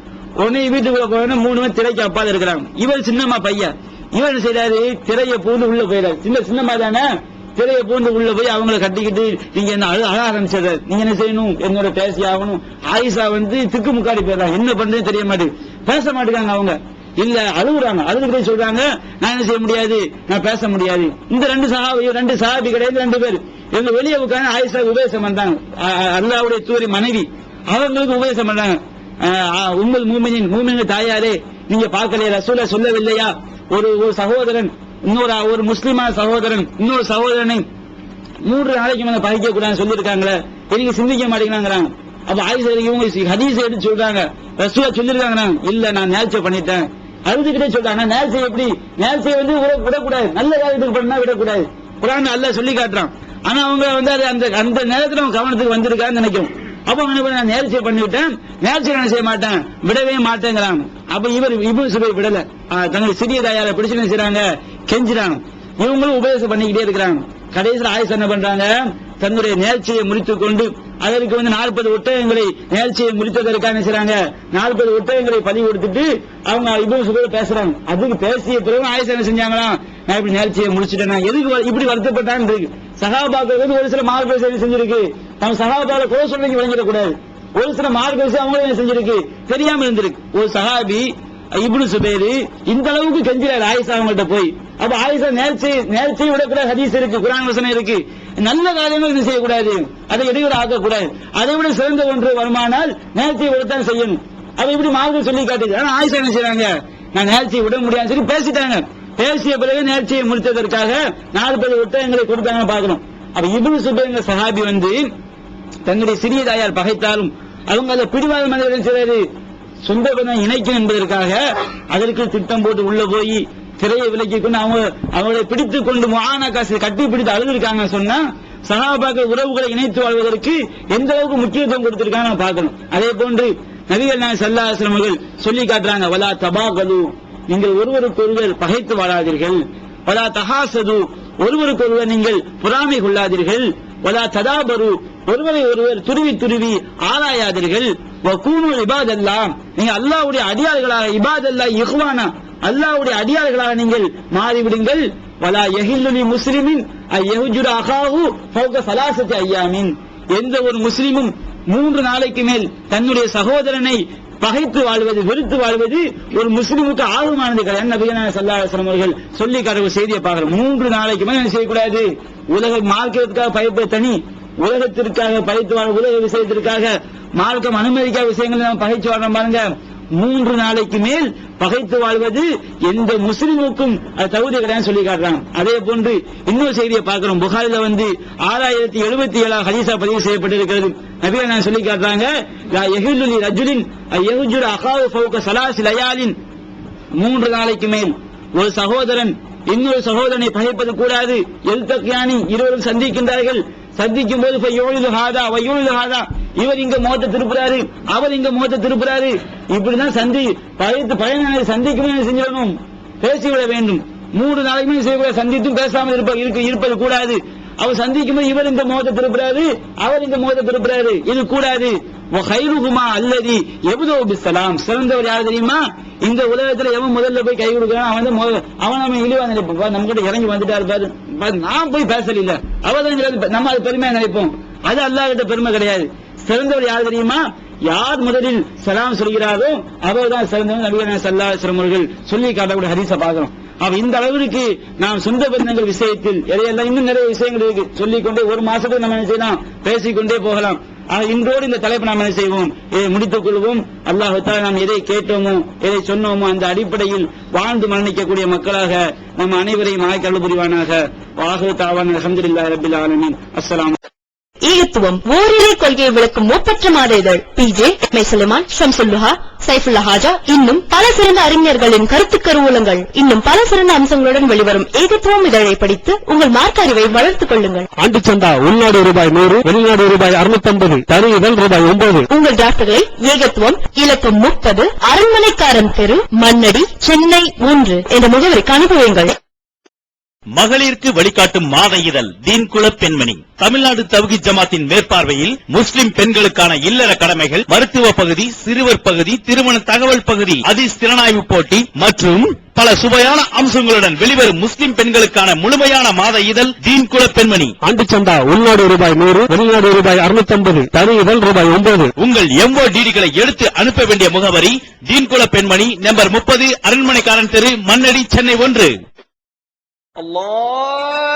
உடனே வீட்டுக்குள்ள போன 3 பேர் திரைக்கு அப்பால் இருக்கிறாங்க. இவர் சின்னம்மா பையன், இவர் என்ன செய்யறாரு, திரையை பூந்து உள்ள போயிடாரு, சின்னம்மா தானே, திரையை பூந்து உள்ள போய் அவங்களை கட்டிக்கிட்டு நீங்க என்ன அழ ஆரம்பிச்சது, நீங்க என்ன செய்யணும், என்னோட பேசி ஆகணும். ஆயிஷா வந்து திக்கு முக்காடி போயிடறாங்க, என்ன பண்றதுன்னு தெரிய மாட்டேங்குது, பேச மாட்டேங்காங்க. அவங்க இல்ல அழுகுறாங்க, அழுதுகிட்டே சொல்றாங்க, நான் என்ன செய்ய முடியாது, நான் பேச முடியாது. இந்த ரெண்டு சஹாபி கிடையாது, 2 பேர் இவங்க வெளியே உட்கார்ந்து ஆயிஷா உபதேசம் பண்றாங்க, அல்லாஹ்வுடைய தூரி மனைவி, அவங்களுக்கு உபதேசம் பண்றாங்க. உம்முல் மூமினின் தாயாரே, நீங்க பார்க்கலையா, ரசூலை சொல்லவில்லையா, ஒரு சகோதரன் ஒரு முஸ்லிமா சகோதரன் இன்னொரு சகோதரனை 3 நாளைக்கு மேல பகைக்க கூடாதுன்னு சொல்லியிருக்காங்களே, நீங்க சிந்திக்க மாட்டீங்களாங்கிறாங்க. அப்ப ஆயிஷா இவங்க ஹதீஸ் எடுத்து சொல்றாங்க, ரசூலா சொல்லிருக்காங்க, இல்ல நான் நேர்ச்சை பண்ணிட்டேன், அழுதுகிட்டே சொல்றாங்க. நேர்ச்சை எப்படி, நேர்ச்சை வந்து விடக்கூடாது, நல்ல காரியத்துக்கு பண்ணா விடக்கூடாது, குர்ஆன் அல்லாஹ் சொல்லி காட்டுறான். ஆனா அவங்க வந்து அது அந்த நேரத்தில் அவங்க கவனத்துக்கு வந்திருக்கான்னு நினைக்கும். அப்ப நான் நேர்ச்சை பண்ணிவிட்டேன், நேர்ச்சை என்ன செய்ய மாட்டேன், விடவே மாட்டேங்கிறாங்க. அப்ப இவர் இப்னு சுபைர் விடல, தன்னுடைய சிறிய தாயாரை பிடிச்சு என்ன செய்றாங்க, கெஞ்சிறாங்க. இவங்களும் உபதேசம் பண்ணிக்கிட்டே இருக்கிறாங்க. கடைசியில் ஆயிஷா என்ன பண்றாங்க, தன்னுடைய நேர்ச்சியை முடித்துக் கொண்டு அதற்கு வந்து 40 ஒட்டகங்களை நேர்ச்சியை முடித்ததற்காக என்ன செய்றாங்க, 40 ஒட்டகங்களை பலி கொடுத்துட்டு அவங்க இப்னு சுபைர் பேசுறாங்க. அதுக்கு பேசிய பிறகு ஆயிஷா என்ன செஞ்சாங்களாம், நான் இப்படி நேர்ச்சியை முடிச்சுட்டேன், எதுக்கு இப்படி வருத்தப்பட்டான்னு இருக்கு. சஹாபாக்கள் வந்து ஒரு சில மார்க்க சேவை செஞ்சிருக்கு, நம்ம சஹாபால குறை சொல்றீங்க விளங்கிடக்கூடாது. ஒரு சில மார்க்க விஷயம் அவங்களும் செஞ்சிருக்கு, தெரியாம இருந்திருக்கு. ஒரு சஹாபி இப்னு சுபைர் இந்த அளவுக்கு கெஞ்சிறாரு ஆயிஷா அவங்கள்ட்ட போய். அப்ப ஆயிஷா நேர்ச்சியை விடக்கூடாது, ஹதீஸ் இருக்கு, குர்ஆன் வசனம் இருக்கு, நல்ல காரியங்கள் இது செய்யக்கூடாது, அதை இடையூறு ஆக்கக்கூடாது, அதை விட சிறந்த ஒன்று வருமானால் நேர்ச்சியை விடத்தான் செய்யணும். அப்ப இப்படி மார்க்கம் சொல்லி காட்டுது. ஆனா ஆயிஷா என்ன செய்றாங்க, நான் நேர்ச்சியை விட முடியாது சொல்லி பேசிட்டாங்க. பேசிய பிறகு நேர்ச்சியை முடித்ததற்காக 40 ஒட்டகங்களை கொடுத்தாங்க பாக்கணும். அப்ப இப்னு சுபைர் சஹாபி வந்து தன்னுடைய சிறிய தாயார் பகைத்தாலும் அவங்க அதை பிடிவாத மனிதர்கள் செய்றாரு, சொந்த பந்தம் இணைக்கும் என்பதற்காக அதற்கு திட்டம் போட்டு உள்ள போய் திரையை விலக்கி கொண்டு அவங்களை பிடித்துக் கொண்டு முஆனா காசு கட்டி பிடித்து அழுதுருக்காங்க. சொன்னா சஹாபாக்கள் உறவுகளை இணைத்து வாழ்வதற்கு எந்த அளவுக்கு முக்கியத்துவம் கொடுத்திருக்காங்க நம்ம பார்க்கணும். அதே போன்று நபிகள் நாயகம் ஸல்லல்லாஹு அலைஹி வஸல்லம் அவர்கள் சொல்லி காட்டுறாங்க, வலா தபாகது, நீங்கள் ஒருவருக்கொருவர் பகைத்து வாழாதீர்கள். வலா தஹாசது, ஒருவருக்கொருவர் நீங்கள் பொறாமை கொள்ளாதீர்கள். வலா ததாபரு, ஒருவரை ஒருவர் துருவி துருவி ஆராயாதீர்கள். வகூனு இபாதல்லாஹ், நீங்க அல்லாஹ்வுடைய அடியார்களாக, இபாதல்லாஹ் இஹ்வானா, அல்லாஹ்வுடைய அடியார்களாக நீங்கள் மாறிவிடுங்கள். வலா யஹில்லு முஸ்லிமின் அய்யஹ்ஜுர அகாஹு ஃபௌக ஸலாஸத்தி அய்யாமின், எந்த ஒரு முஸ்லிமும் 3 நாளைக்கு மேல் தன்னுடைய சகோதரனை பகைத்து வாழ்வது, வெறுத்து வாழ்வது ஒரு முஸ்லிமுக்கு ஆகுமானது கிடையாது. நபிகள் நாயகம் ஸல்லல்லாஹு அலைஹி வஸல்லம் அவர்கள் சொல்லி காட்டுற செய்தியை பார்க்கிறோம். 3 நாளைக்கு மேல் என்ன செய்யக்கூடாது? உலக மார்க்கத்திற்காக பகைப்பது தனி, உலகத்திற்காக பகைத்து வாழ, உலக விஷயத்திற்காக மார்க்கம் அனுமதிக்காத விஷயங்களை நாம் பகைச்சு வாழ்றோம் பாருங்க. 3 நாளைக்கு மேல் பகைத்து வாழ்வது எந்த முஸ்லிமுக்கும் அது தகுதி கிடையாது சொல்லி காட்டுறாங்க. அதே போன்று இன்னொரு செய்தியை பார்க்கிறோம். புகாரில 6077 ஹதீஸா பதிவு செய்யப்பட்டிருக்கிறது. நபிகள் நாயகம் சொல்லி காட்டுறாங்க, லா யஹில்லு லி ரஜுலின் அய்யஹ்ஜுர அகாஹு ஃபௌக ஸலாஸி லயாலின், 3 நாளைக்கு மேல் ஒரு சகோதரன் இன்னொரு சகோதரனை பகைப்பது கூடாது. எல்தக்யானி, இருவரும் சந்திக்கின்றார்கள். சந்திக்கும் போது இவர் இங்க முகத்தை திருப்புறாரு, அவர் இங்க முகத்தை திருப்புறாரு. இப்படிதான் பகைத்து பயனாளி சந்திக்கும் செஞ்சிடணும், பேசிவிட வேண்டும். 3 நாளைக்குமே செய்யக்கூடாது, சந்தித்தும் பேசாமல் இருப்பது கூடாது. அவர் சந்திக்கும் போது இவர் இந்த முகத்தை திருப்புறாரு, அவர் இந்த முகத்தை திருப்புறாரு, இது கூடாது. வகைருகுமா அல்லதி எபுதோ பிஸ்ஸலாம், சிறந்தவர் யார் தெரியுமா? இந்த உலகத்துல எவன் முதல்ல போய் கை கொடுக்கிறான் அவன் நம்ம இழிவா நினைப்போம். நம்ம கிட்ட இறங்கி வந்துட்டாரு பாரு, நான் போய் பேசல, அவதான் நம்ம அது பெருமையா நினைப்போம். அது அல்லாஹ் கிட்ட பெருமை கிடையாது. சிறந்தவர் யார் தெரியுமா? யார் முதலில் சலாம் சொல்கிறாரோ அவர்தான் சிறந்தவர். நபிகள் நாயகம் ஸல்லல்லாஹு அலைஹி வஸல்லம் அவர்கள் சொல்லி காட்டக்கூடிய ஹதீஸை பார்க்கிறோம். இந்த அளவிற்கு நாம் சொந்த பந்தங்கள் விஷயத்தில் எதையெல்லாம் இன்னும் நிறைய விஷயங்கள் இருக்கு, சொல்லிக்கொண்டே ஒரு மாசத்துக்கு நம்ம என்ன செய்யலாம், பேசிக்கொண்டே போகலாம். இன்றோடு இந்த தலைப்பு நாம் என்ன செய்வோம், இதை முடித்துக் கொள்வோம். அல்லாஹ் தஆலா நாம் எதை கேட்டோமோ எதை சொன்னோமோ அந்த அடிப்படையில் வாழ்ந்து மரணிக்கக்கூடிய மக்களாக நம் அனைவரையும் ஆய்க்கல் புரிவானாக. வாஹு தாவான் அல்ஹம்துலில்லாஹி ரப்பில் ஆலமீன். அஸ்ஸலாமு ஈகத்துவம் ஓரிரை கொள்கையை விளக்கும் ஒப்பற்ற மாத இதழ் PJ சுலைமான், ஷம்சுல்லுஹா, சைஃபுல்லா ஹாஜா, இன்னும் பல சிறந்த அறிஞர்களின் கருத்து கருவூலங்கள், இன்னும் பல சிறந்த அம்சங்களுடன் வெளிவரும் ஏகத்துவம் இதழை படித்து உங்கள் மார்க்க அறிவை வளர்த்துக் கொள்ளுங்கள். ஆண்டு சந்தா உள்நாடு ரூபாய் 100, வெளிநாடு ரூபாய் 650, தனி இதழ் ரூபாய் 9. உங்கள் டிராப்டுகளை ஏகத்துவம் இலக்கம் 30 அரண்மனைக்காரன் தெரு, மண்ணடி, சென்னை 3 என்ற முகவரிக்கு அனுப்புவீங்கள். மகளிருக்கு வழிகாட்டும் மாத இதழ் தீன்குல பெண்மணி, தமிழ்நாடு தவ்ஹீத் ஜமாத்தின் மேற்பார்வையில் முஸ்லிம் பெண்களுக்கான இல்லற கடமைகள், மருத்துவ பகுதி, சிறுவர் பகுதி, திருமண தகவல் பகுதி, ஹதீஸ் திறனாய்வு போட்டி மற்றும் பல சுவையான அம்சங்களுடன் வெளிவரும் முஸ்லிம் பெண்களுக்கான முழுமையான மாத இதழ் தீன்குல பெண்மணி. ஆண்டு சந்தா உள்நாடு ரூபாய் 100, வெளிநாடு ரூபாய் 650, தனி இதழ் ரூபாய் 9. உங்கள் MODD-களை எடுத்து அனுப்ப வேண்டிய முகவரி தீன்குல பெண்மணி, நம்பர் 30, அரண்மனைக்காரன் தெரு, மண்ணடி, சென்னை 1. Allah